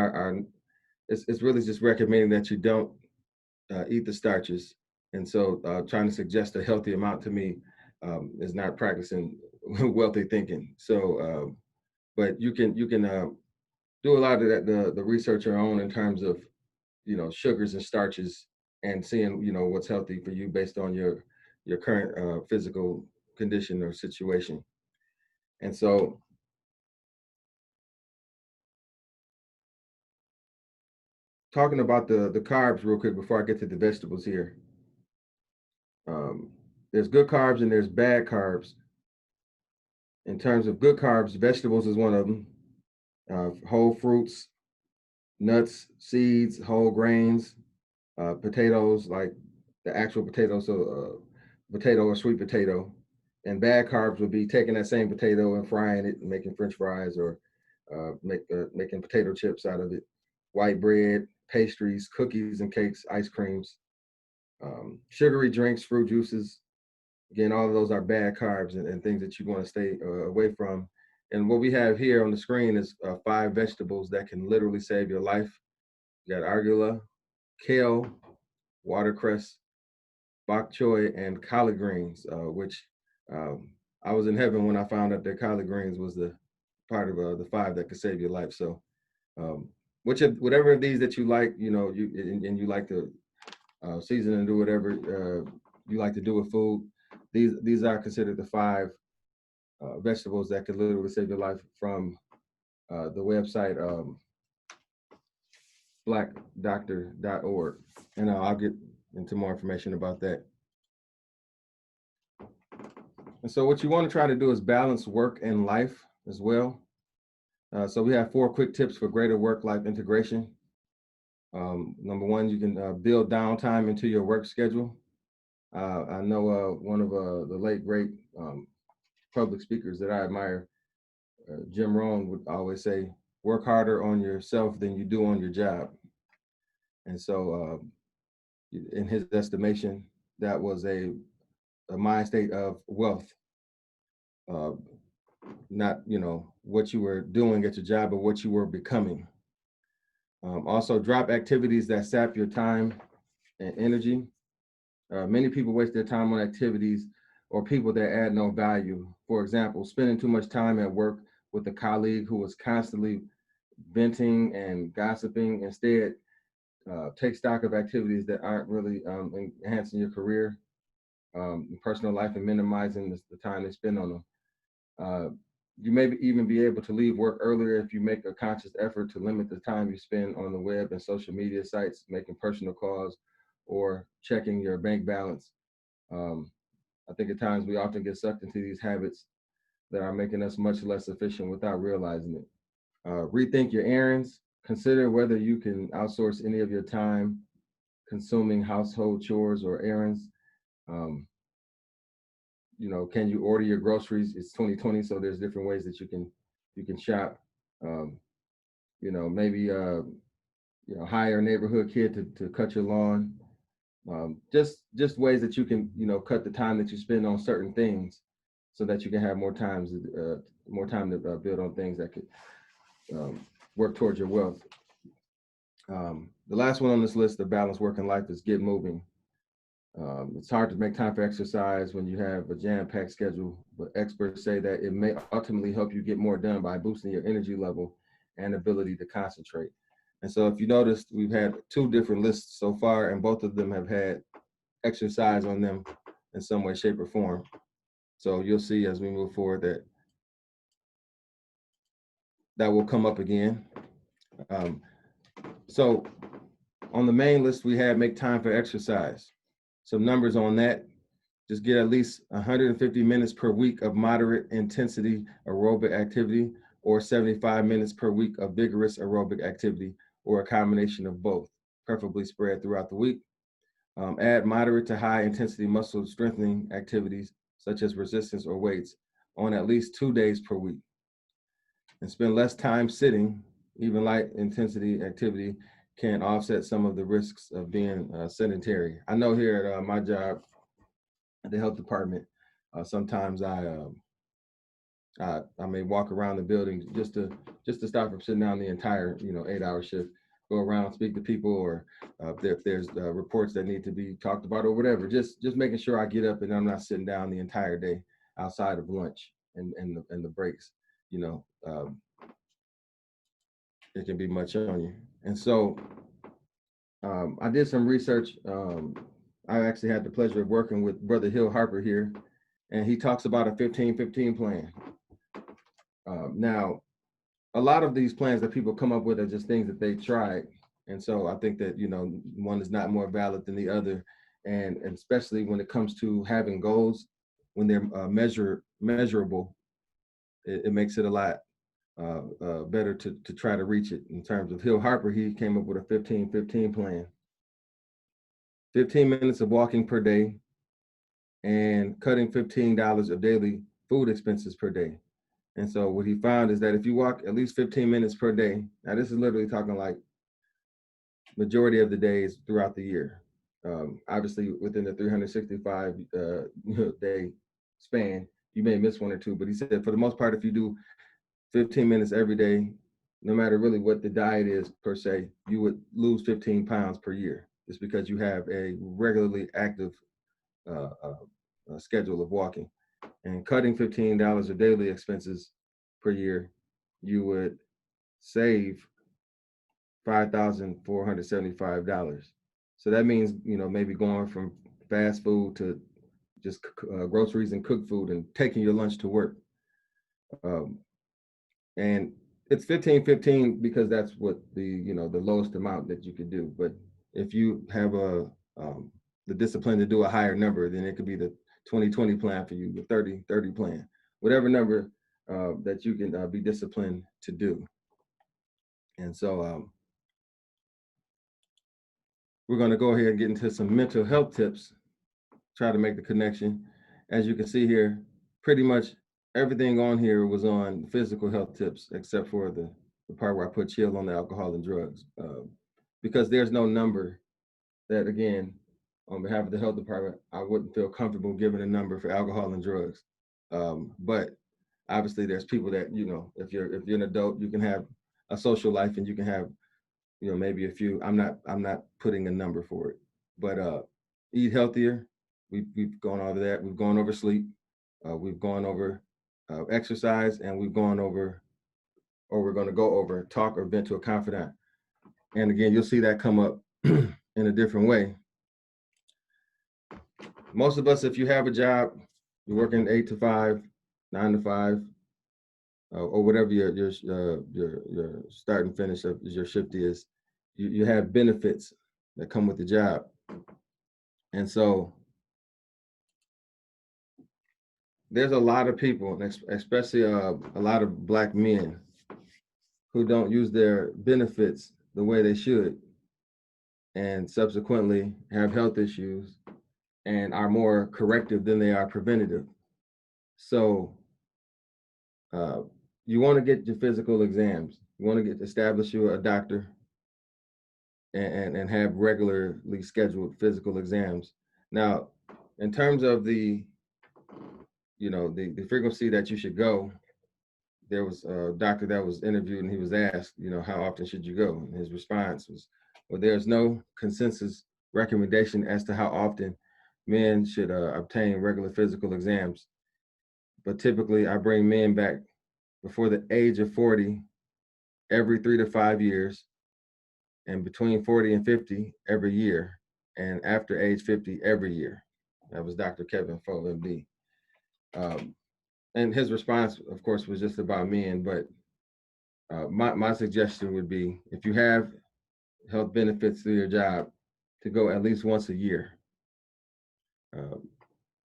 it's really just recommending that you don't eat the starches, and so trying to suggest a healthy amount to me is not practicing wealthy thinking. So, but you can do a lot of that the research on your own in terms of sugars and starches, and seeing what's healthy for you based on your current physical condition or situation. And so talking about the carbs real quick before I get to the vegetables here. There's good carbs and there's bad carbs. In terms of good carbs, vegetables is one of them. Whole fruits, nuts, seeds, whole grains, potatoes, like the actual potato, so potato or sweet potato. And bad carbs would be taking that same potato and frying it and making French fries, or making potato chips out of it. White bread, pastries, cookies and cakes, ice creams, sugary drinks, fruit juices. Again, all of those are bad carbs and things that you want to stay away from. And what we have here on the screen is 5 vegetables that can literally save your life. You got arugula, kale, watercress, bok choy, and collard greens, which I was in heaven when I found out that collard greens was the part of the 5 that could save your life. So whatever of these that you like, you like to season and do whatever you like to do with food, these are considered the 5 vegetables that could literally save your life from the website blackdoctor.org. And I'll get into more information about that. And so what you want to try to do is balance work and life as well. So we have 4 quick tips for greater work-life integration. Number 1, you can build downtime into your work schedule. I know one of the late, great public speakers that I admire, Jim Rohn, would always say, work harder on yourself than you do on your job. And so in his estimation, that was a mind state of wealth. not, you know, what you were doing at your job, but what you were becoming. Also, drop activities that sap your time and energy. Many people waste their time on activities or people that add no value. For example, spending too much time at work with a colleague who was constantly venting and gossiping. Instead, take stock of activities that aren't really enhancing your career, personal life, and minimizing the time they spend on them. You may even be able to leave work earlier if you make a conscious effort to limit the time you spend on the web and social media sites, making personal calls or checking your bank balance. I think at times we often get sucked into these habits that are making us much less efficient without realizing it. Rethink your errands. Consider whether you can outsource any of your time consuming household chores or errands. You know, can you order your groceries? It's 2020, so there's different ways that you can shop. You know, maybe you know, hire a neighborhood kid to cut your lawn. Just ways that you can, you know, cut the time that you spend on certain things, so that you can have more time to build on things that could work towards your wealth. The last one on this list of balanced work and life is get moving. It's hard to make time for exercise when you have a jam-packed schedule, but experts say that it may ultimately help you get more done by boosting your energy level and ability to concentrate. And so if you noticed, we've had 2 different lists so far, and both of them have had exercise on them in some way, shape, or form. So you'll see as we move forward that will come up again. So on the main list, we have make time for exercise. Some numbers on that: just get at least 150 minutes per week of moderate intensity aerobic activity, or 75 minutes per week of vigorous aerobic activity, or a combination of both, preferably spread throughout the week. Add moderate to high intensity muscle strengthening activities, such as resistance or weights, on at least 2 days per week. And spend less time sitting. Even light intensity activity can offset some of the risks of being sedentary. I know here at my job at the health department, sometimes I may walk around the building just to stop from sitting down the entire 8-hour shift, go around, speak to people, or if there's reports that need to be talked about or whatever, just making sure I get up and I'm not sitting down the entire day outside of lunch and the breaks. It can be much on you. And so I did some research. I actually had the pleasure of working with Brother Hill Harper here, and he talks about a 15-15 plan. Now, a lot of these plans that people come up with are just things that they tried. And so I think that, one is not more valid than the other. And especially when it comes to having goals, when they're measurable, it makes it a lot better to try to reach it. In terms of Hill Harper, he came up with a 15-15 plan. 15 minutes of walking per day and cutting $15 of daily food expenses per day. And so what he found is that if you walk at least 15 minutes per day, now this is literally talking like majority of the days throughout the year, obviously within the 365 day span, you may miss 1 or 2, but he said for the most part, if you do 15 minutes every day, no matter really what the diet is per se, you would lose 15 pounds per year, just because you have a regularly active schedule of walking. And cutting $15 of daily expenses per year, you would save $5,475. So that means, maybe going from fast food to just groceries and cooked food and taking your lunch to work. And it's 15-15 because that's what the lowest amount that you could do. But if you have the discipline to do a higher number, then it could be the 20-20 plan for you, the 30-30 plan, whatever number that you can be disciplined to do. And so we're going to go ahead and get into some mental health tips, try to make the connection. As you can see here, pretty much everything on here was on physical health tips, except for the part where I put chill on the alcohol and drugs, because there's no number that, again, on behalf of the health department, I wouldn't feel comfortable giving a number for alcohol and drugs. But obviously there's people that, you know, if you're an adult, you can have a social life and you can have, you know, maybe a few. I'm not putting a number for it, but eat healthier. We've gone over that. We've gone over sleep. We've gone over exercise, and we've gone over, or we're going to go over, talk or vent to a confidant. And again, you'll see that come up in a different way. Most of us, if you have a job, you're working 8 to 5, 9 to 5, or whatever your start and finish of your shift is, you have benefits that come with the job. And so there's a lot of people, especially a lot of Black men, who don't use their benefits the way they should, and subsequently have health issues and are more corrective than they are preventative. So you want to get your physical exams. You want to establish you a doctor and have regularly scheduled physical exams. Now, in terms of the frequency that you should go, there was a doctor that was interviewed and he was asked, you know, how often should you go? And his response was, well, there's no consensus recommendation as to how often men should obtain regular physical exams. But typically I bring men back before the age of 40 every 3 to 5 years, and between 40 and 50 every year, and after age 50 every year. That was Dr. Kevin Foley, MD. And his response, of course, was just about men, but my suggestion would be, if you have health benefits through your job, to go at least once a year.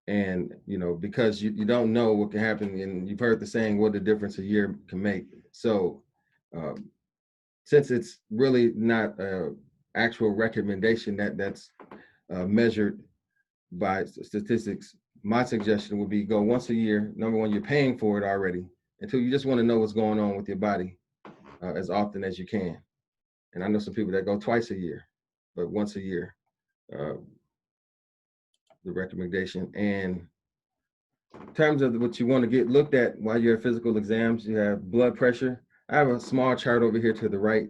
And, you know, because you don't know what can happen, and you've heard the saying, what the difference a year can make. So since it's really not an actual recommendation that's measured by statistics, my suggestion would be go once a year. Number one, you're paying for it already, until you just want to know what's going on with your body as often as you can. And I know some people that go twice a year, but once a year, the recommendation. And in terms of what you want to get looked at while you're at physical exams, you have blood pressure. I have a small chart over here to the right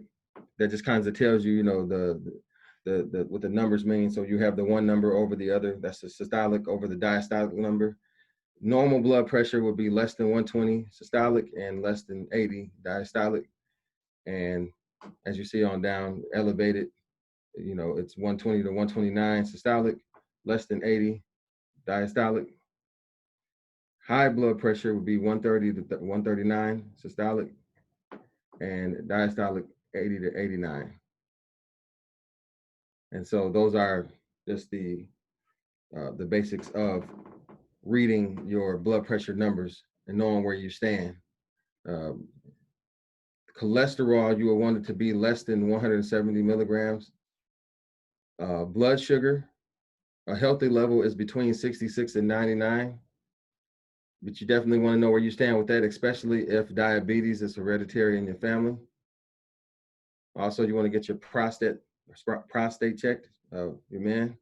that just kind of tells you, you know, what the numbers mean. So you have the one number over the other. That's the systolic over the diastolic number. Normal blood pressure would be less than 120 systolic and less than 80 diastolic. And as you see on down, elevated, you know, it's 120 to 129 systolic, less than 80 diastolic. High blood pressure would be 130 to 139 systolic, and diastolic 80 to 89. And so those are just the basics of reading your blood pressure numbers and knowing where you stand. Cholesterol, you will want it to be less than 170 milligrams. Blood sugar, a healthy level is between 66 and 99. But you definitely want to know where you stand with that, especially if diabetes is hereditary in your family. Also, you want to get your prostate checked, your man,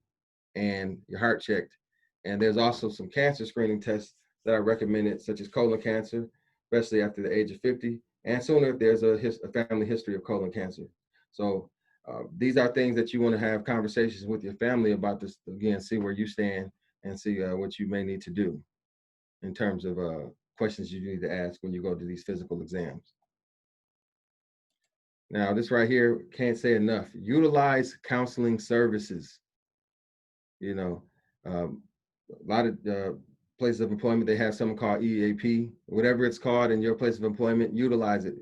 and your heart checked. And there's also some cancer screening tests that are recommended, such as colon cancer, especially after the age of 50, and sooner if there's a family history of colon cancer. So these are things that you want to have conversations with your family about. This, again, see where you stand and see what you may need to do in terms of questions you need to ask when you go to these physical exams. Now, this right here, can't say enough. Utilize counseling services. You know, a lot of places of employment, they have something called EAP, whatever it's called in your place of employment, utilize it.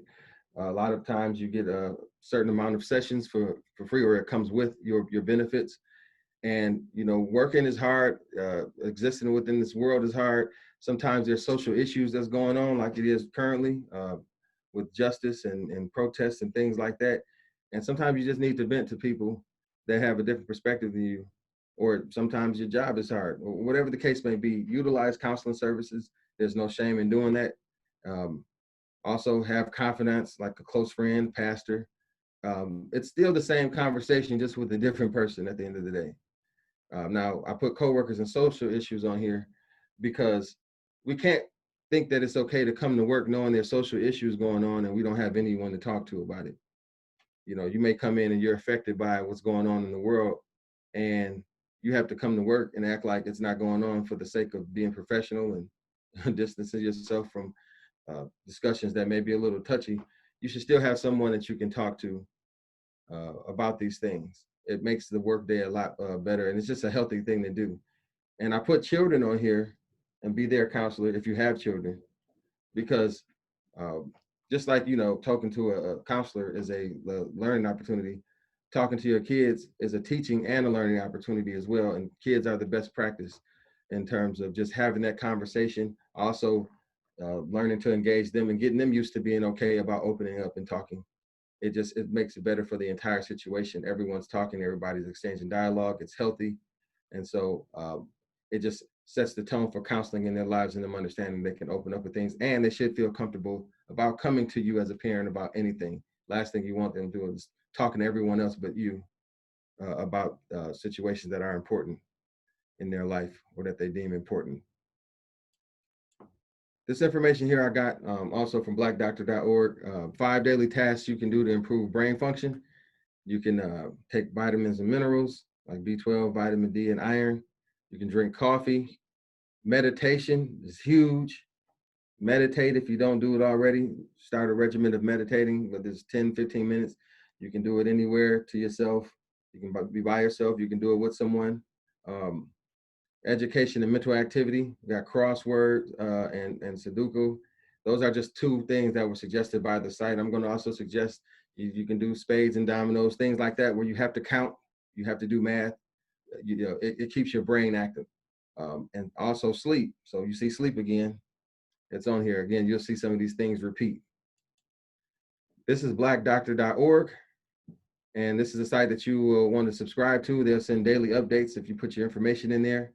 A lot of times you get a certain amount of sessions for free, or it comes with your benefits. And, you know, working is hard, existing within this world is hard. Sometimes there's social issues that's going on, like it is currently with justice and protests and things like that. And sometimes you just need to vent to people that have a different perspective than you, or sometimes your job is hard, or whatever the case may be. Utilize counseling services. There's no shame in doing that. Also have confidence, like a close friend, pastor. It's still the same conversation, just with a different person at the end of the day. Now, I put coworkers and social issues on here because we can't think that it's okay to come to work knowing there's social issues going on and we don't have anyone to talk to about it. You know, you may come in and you're affected by what's going on in the world, and you have to come to work and act like it's not going on for the sake of being professional and distancing yourself from discussions that may be a little touchy. You should still have someone that you can talk to about these things. It makes the workday a lot better, and it's just a healthy thing to do. And I put children on here, and be their counselor if you have children, because just like, you know, talking to a counselor is a learning opportunity, talking to your kids is a teaching and a learning opportunity as well. And kids are the best practice in terms of just having that conversation, also learning to engage them and getting them used to being okay about opening up and talking. It makes it better for the entire situation. Everyone's talking, everybody's exchanging dialogue, it's healthy. And so it just sets the tone for counseling in their lives and them understanding they can open up with things, and they should feel comfortable about coming to you as a parent about anything. Last thing you want them to do is talking to everyone else but you about situations that are important in their life or that they deem important. This information here I got also from blackdoctor.org. 5 daily tasks you can do to improve brain function. You can take vitamins and minerals like B12, vitamin D, and iron. You can drink coffee. Meditation is huge. Meditate if you don't do it already. Start a regimen of meditating, whether it's 10, 15 minutes. You can do it anywhere to yourself. You can be by yourself. You can do it with someone. Education and mental activity. We got crossword and Sudoku. Those are just 2 things that were suggested by the site. I'm going to also suggest you can do spades and dominoes, things like that, where you have to count, you have to do math. You know, it keeps your brain active. And also sleep. So you see sleep again, it's on here. Again, you'll see some of these things repeat. This is blackdoctor.org. And this is a site that you will want to subscribe to. They'll send daily updates if you put your information in there.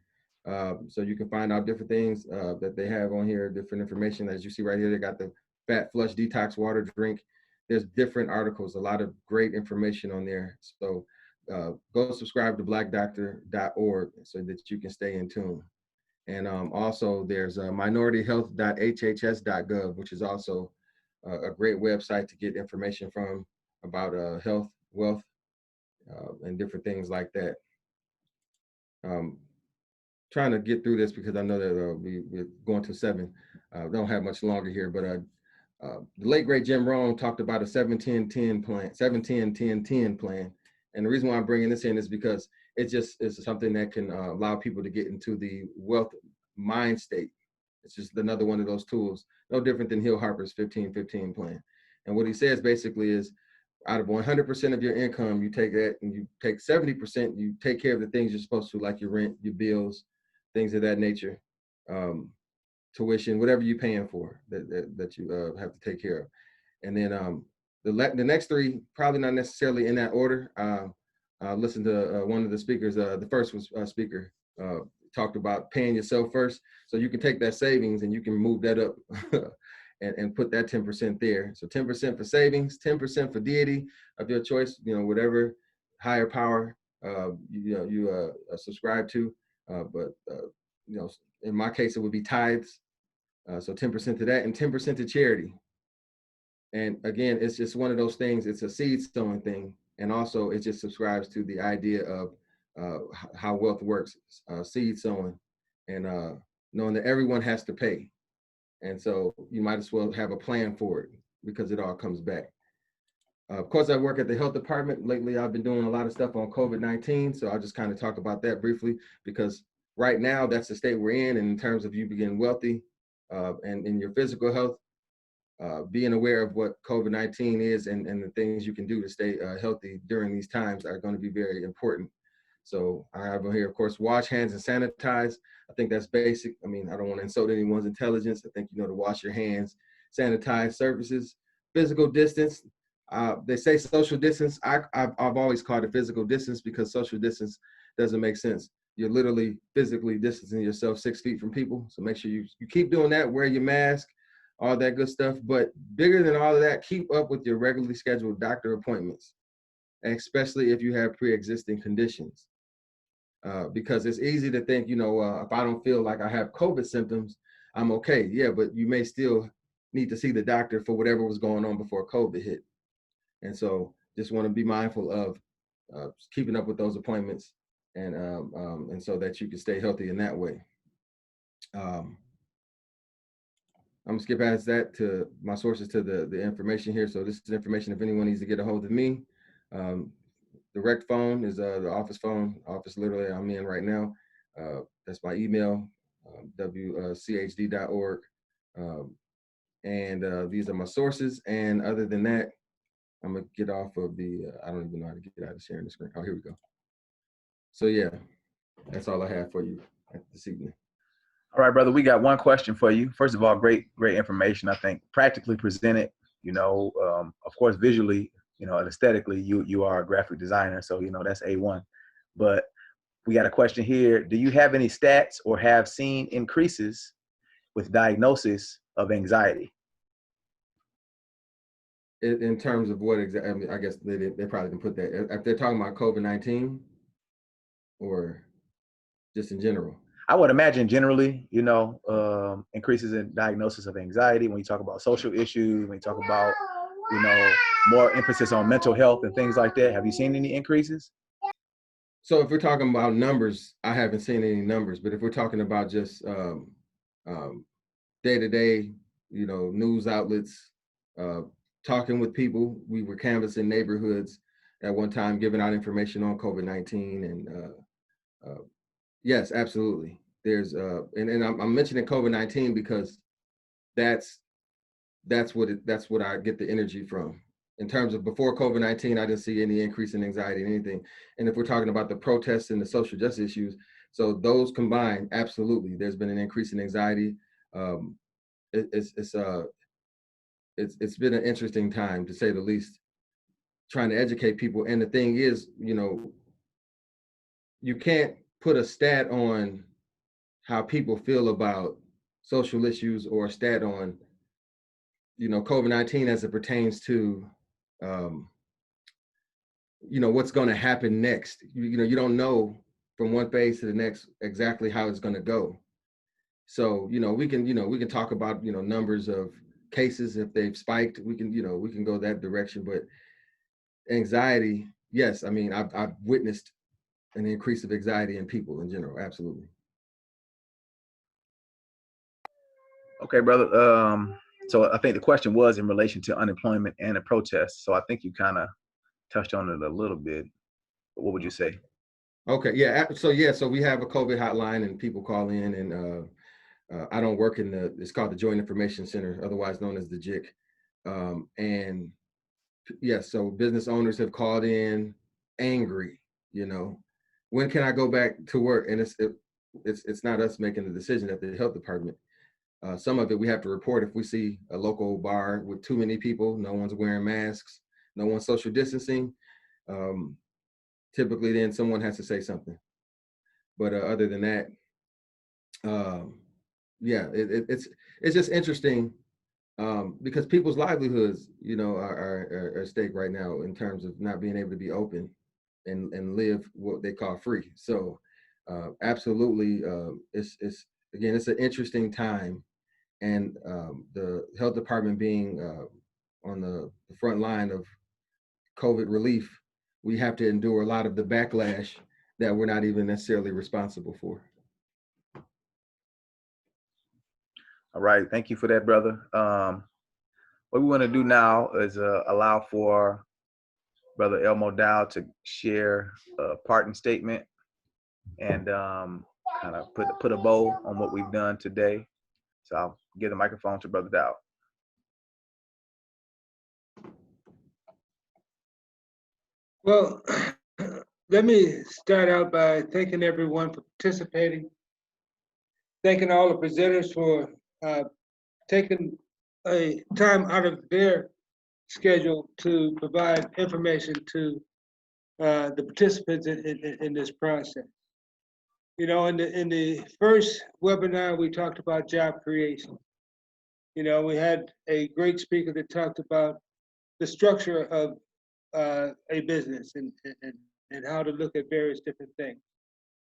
So you can find out different things that they have on here, different information. As you see right here, they got the Fat Flush Detox Water Drink. There's different articles, a lot of great information on there. So go subscribe to blackdoctor.org so that you can stay in tune. And also there's minorityhealth.hhs.gov, which is also a great website to get information from about health, wealth, and different things like that. Trying to get through this because I know that we're going to 7. Don't have much longer here, but the late great Jim Rohn talked about a 7-10-10 plan, 7-10-10-10 plan. And the reason why I'm bringing this in is because it just is something that can allow people to get into the wealth mind state. It's just another one of those tools, no different than Hill Harper's 15-15 plan. And what he says basically is, out of 100% of your income, you take that and you take 70%, you take care of the things you're supposed to, like your rent, your bills, things of that nature, tuition, whatever you're paying for that you have to take care of. And then the next 3, probably not necessarily in that order. Listen to one of the speakers, the first speaker talked about paying yourself first. So you can take that savings and you can move that up and put that 10% there. So 10% for savings, 10% for deity of your choice, you know, whatever higher power you subscribe to. But you know, in my case, it would be tithes. So 10% to that and 10% to charity. And again, it's just one of those things. It's a seed sowing thing. And also it just subscribes to the idea of how wealth works, seed sowing, and knowing that everyone has to pay. And so you might as well have a plan for it because it all comes back. Of course, I work at the health department. Lately, I've been doing a lot of stuff on COVID-19. So I'll just kind of talk about that briefly, because right now that's the state we're in. And in terms of you being wealthy and in your physical health, being aware of what COVID-19 is and the things you can do to stay healthy during these times are going to be very important. So I have on here, of course, wash hands and sanitize. I think that's basic. I mean, I don't want to insult anyone's intelligence. I think you know to wash your hands, sanitize surfaces, physical distance. They say social distance. I've always called it physical distance because social distance doesn't make sense. You're literally physically distancing yourself 6 feet from people. So make sure you keep doing that, wear your mask, all that good stuff. But bigger than all of that, keep up with your regularly scheduled doctor appointments, especially if you have pre-existing conditions. Because it's easy to think, you know, if I don't feel like I have COVID symptoms, I'm okay. Yeah, but you may still need to see the doctor for whatever was going on before COVID hit. And so just want to be mindful of keeping up with those appointments and so that you can stay healthy in that way. I'm gonna skip past that to my sources to the information here. So this is information if anyone needs to get a hold of me. Direct phone is the office phone, office literally I'm in right now. That's my email, wchd.org. And these are my sources. And other than that, I'm gonna get off of the, I don't even know how to get out of sharing the screen. Oh, here we go. So yeah, that's all I have for you this evening. All right, brother, we got one question for you. First of all, great information. I think practically presented, of course, visually, and aesthetically, you are a graphic designer. So, that's A1. But we got a question here. Do you have any stats or have seen increases with diagnosis of anxiety? In terms of what exactly, I mean, I guess they probably can put that, if they're talking about COVID-19 or just in general. I would imagine generally, increases in diagnosis of anxiety when you talk about social issues, when you talk about, more emphasis on mental health and things like that. Have you seen any increases? So if we're talking about numbers, I haven't seen any numbers, but if we're talking about just day-to-day, news outlets, talking with people, we were canvassing neighborhoods at one time, giving out information on COVID-19 and yes, absolutely. There's and I'm mentioning COVID-19 because that's what I get the energy from. In terms of before COVID-19, I didn't see any increase in anxiety or anything. And if we're talking about the protests and the social justice issues, so those combined, absolutely, there's been an increase in anxiety. It's been an interesting time, to say the least, trying to educate people. And the thing is, you can't put a stat on how people feel about social issues or a stat on, COVID-19 as it pertains to, what's going to happen next. You don't know from one phase to the next exactly how it's going to go. So, we can talk about, numbers of cases if they've spiked. We can go that direction. But anxiety, yes, I mean, I've witnessed an increase of anxiety in people in general. Absolutely. Okay, brother. So I think the question was in relation to unemployment and the protests. So I think you kind of touched on it a little bit. But what would you say? Okay, yeah. So we have a COVID hotline and people call in, and I don't work in it's called the Joint Information Center, otherwise known as the JIC. And yes, so business owners have called in angry, when can I go back to work? And it's not us making the decision at the health department. Some of it we have to report if we see a local bar with too many people, no one's wearing masks, no one's social distancing. Typically then someone has to say something. But other than that, yeah, it's just interesting because people's livelihoods, are at stake right now in terms of not being able to be open and live what they call free. So absolutely, it's an interesting time. And the health department being on the front line of COVID relief, we have to endure a lot of the backlash that we're not even necessarily responsible for. All right, thank you for that, brother. What we want to do now is allow for Brother Elmo Dow to share a parting statement and kind of put a bow on what we've done today. So I'll give the microphone to Brother Dow. Well, let me start out by thanking everyone for participating, thanking all the presenters for taking a time out of their schedule to provide information to the participants in this process. In the first webinar, we talked about job creation. We had a great speaker that talked about the structure of a business and how to look at various different things.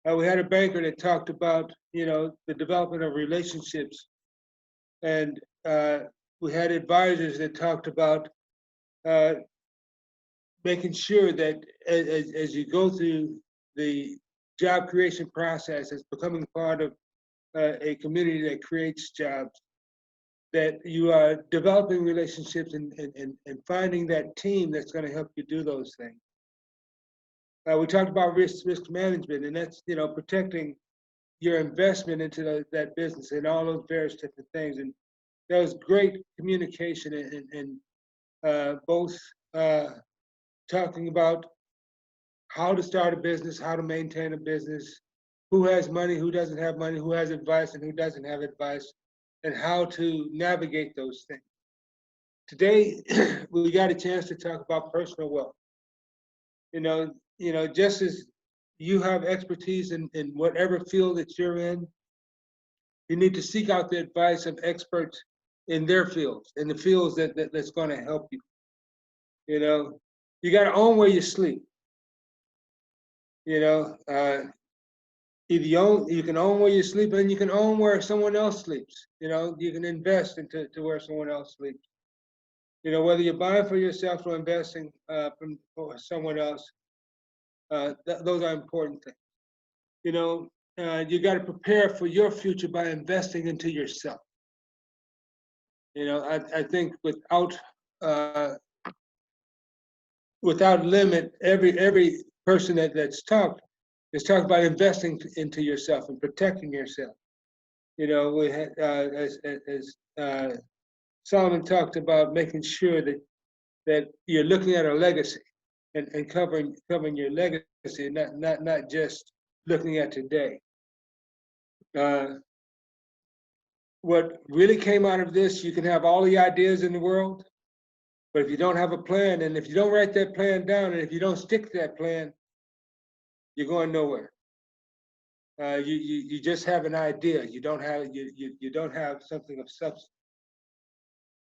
We had a banker that talked about, the development of relationships And we had advisors that talked about making sure that as you go through the job creation process, as becoming part of a community that creates jobs, that you are developing relationships and finding that team that's going to help you do those things. We talked about risk management, and that's, you know, protecting your investment into that business and all those various different things. And there was great communication and both talking about how to start a business, how to maintain a business, who has money, who doesn't have money, who has advice and who doesn't have advice, and how to navigate those things. Today, we got a chance to talk about personal wealth. You know, just as you have expertise in whatever field that you're in, you need to seek out the advice of experts in their fields, in the fields that's going to help you. You know, you got to own where you sleep. You know, either you can own where you sleep, and you can own where someone else sleeps. You know, you can invest into where someone else sleeps. You know, whether you're buying for yourself or investing for someone else, those are important things. You know, you got to prepare for your future by investing into yourself. You know, I think without limit, every person that's talked is talking about investing into yourself and protecting yourself. You know, we had as Solomon talked about making sure that you're looking at a legacy and covering your legacy, not just looking at today. What really came out of this, you can have all the ideas in the world, but if you don't have a plan, and if you don't write that plan down, and if you don't stick to that plan, you're going nowhere. You just have an idea. You don't have something of substance.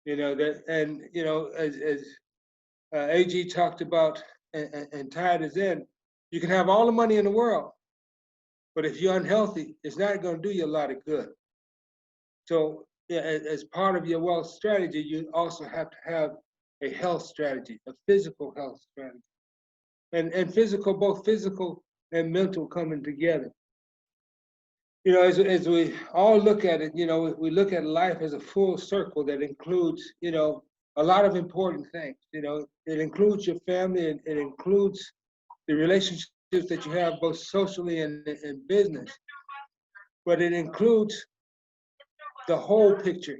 You know that, and you know, as AG talked about and tied us in, you can have all the money in the world, but if you're unhealthy, it's not going to do you a lot of good. So, yeah, as part of your wealth strategy, you also have to have a health strategy, a physical health strategy, and physical, both physical and mental coming together. You know, as we all look at it, you know, we look at life as a full circle that includes, you know, a lot of important things. You know, it includes your family, and it includes the relationships that you have both socially and in business, but it includes the whole picture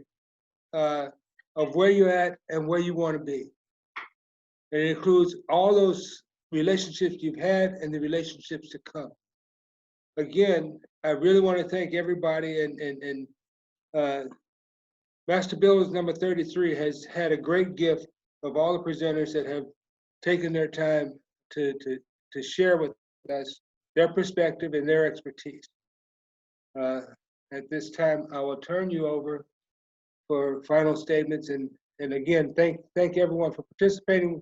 of where you're at and where you want to be. And it includes all those relationships you've had and the relationships to come. Again, I really want to thank everybody, and Master Builders number 33 has had a great gift of all the presenters that have taken their time to share with us their perspective and their expertise. At this time, I will turn you over for final statements, and again, thank everyone for participating.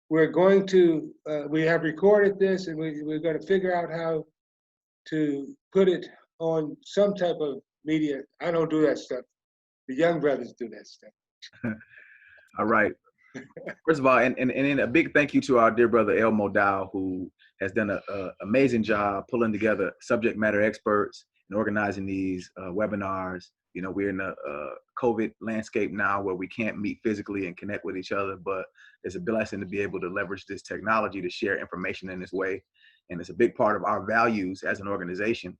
We're going to, we have recorded this, and we're going to figure out how to put it on some type of media. I don't do that stuff. The young brothers do that stuff. All right. First of all, and a big thank you to our dear brother Elmo Dow, who has done an amazing job pulling together subject matter experts and organizing these webinars. You know, we're in a COVID landscape now where we can't meet physically and connect with each other, but it's a blessing to be able to leverage this technology to share information in this way. And it's a big part of our values as an organization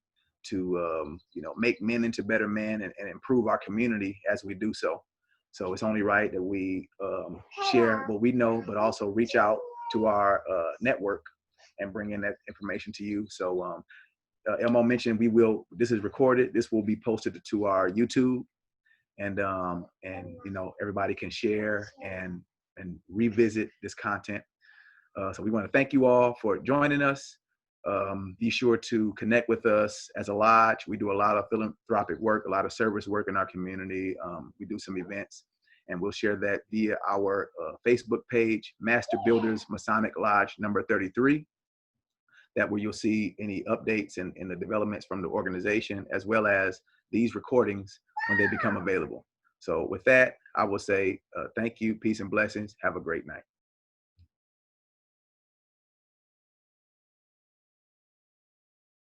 to, you know, make men into better men and improve our community as we do so. So it's only right that we share what we know, but also reach out to our network and bring in that information to you. So Elmo mentioned this is recorded. This will be posted to our YouTube, and you know, everybody can share and revisit this content. So we want to thank you all for joining us. Be sure to connect with us as a lodge. We do a lot of philanthropic work, a lot of service work in our community. We do some events, and we'll share that via our Facebook page, Master Builders Masonic Lodge number 33. That where you'll see any updates and the developments from the organization, as well as these recordings when they become available. So with that, I will say thank you, peace and blessings. Have a great night.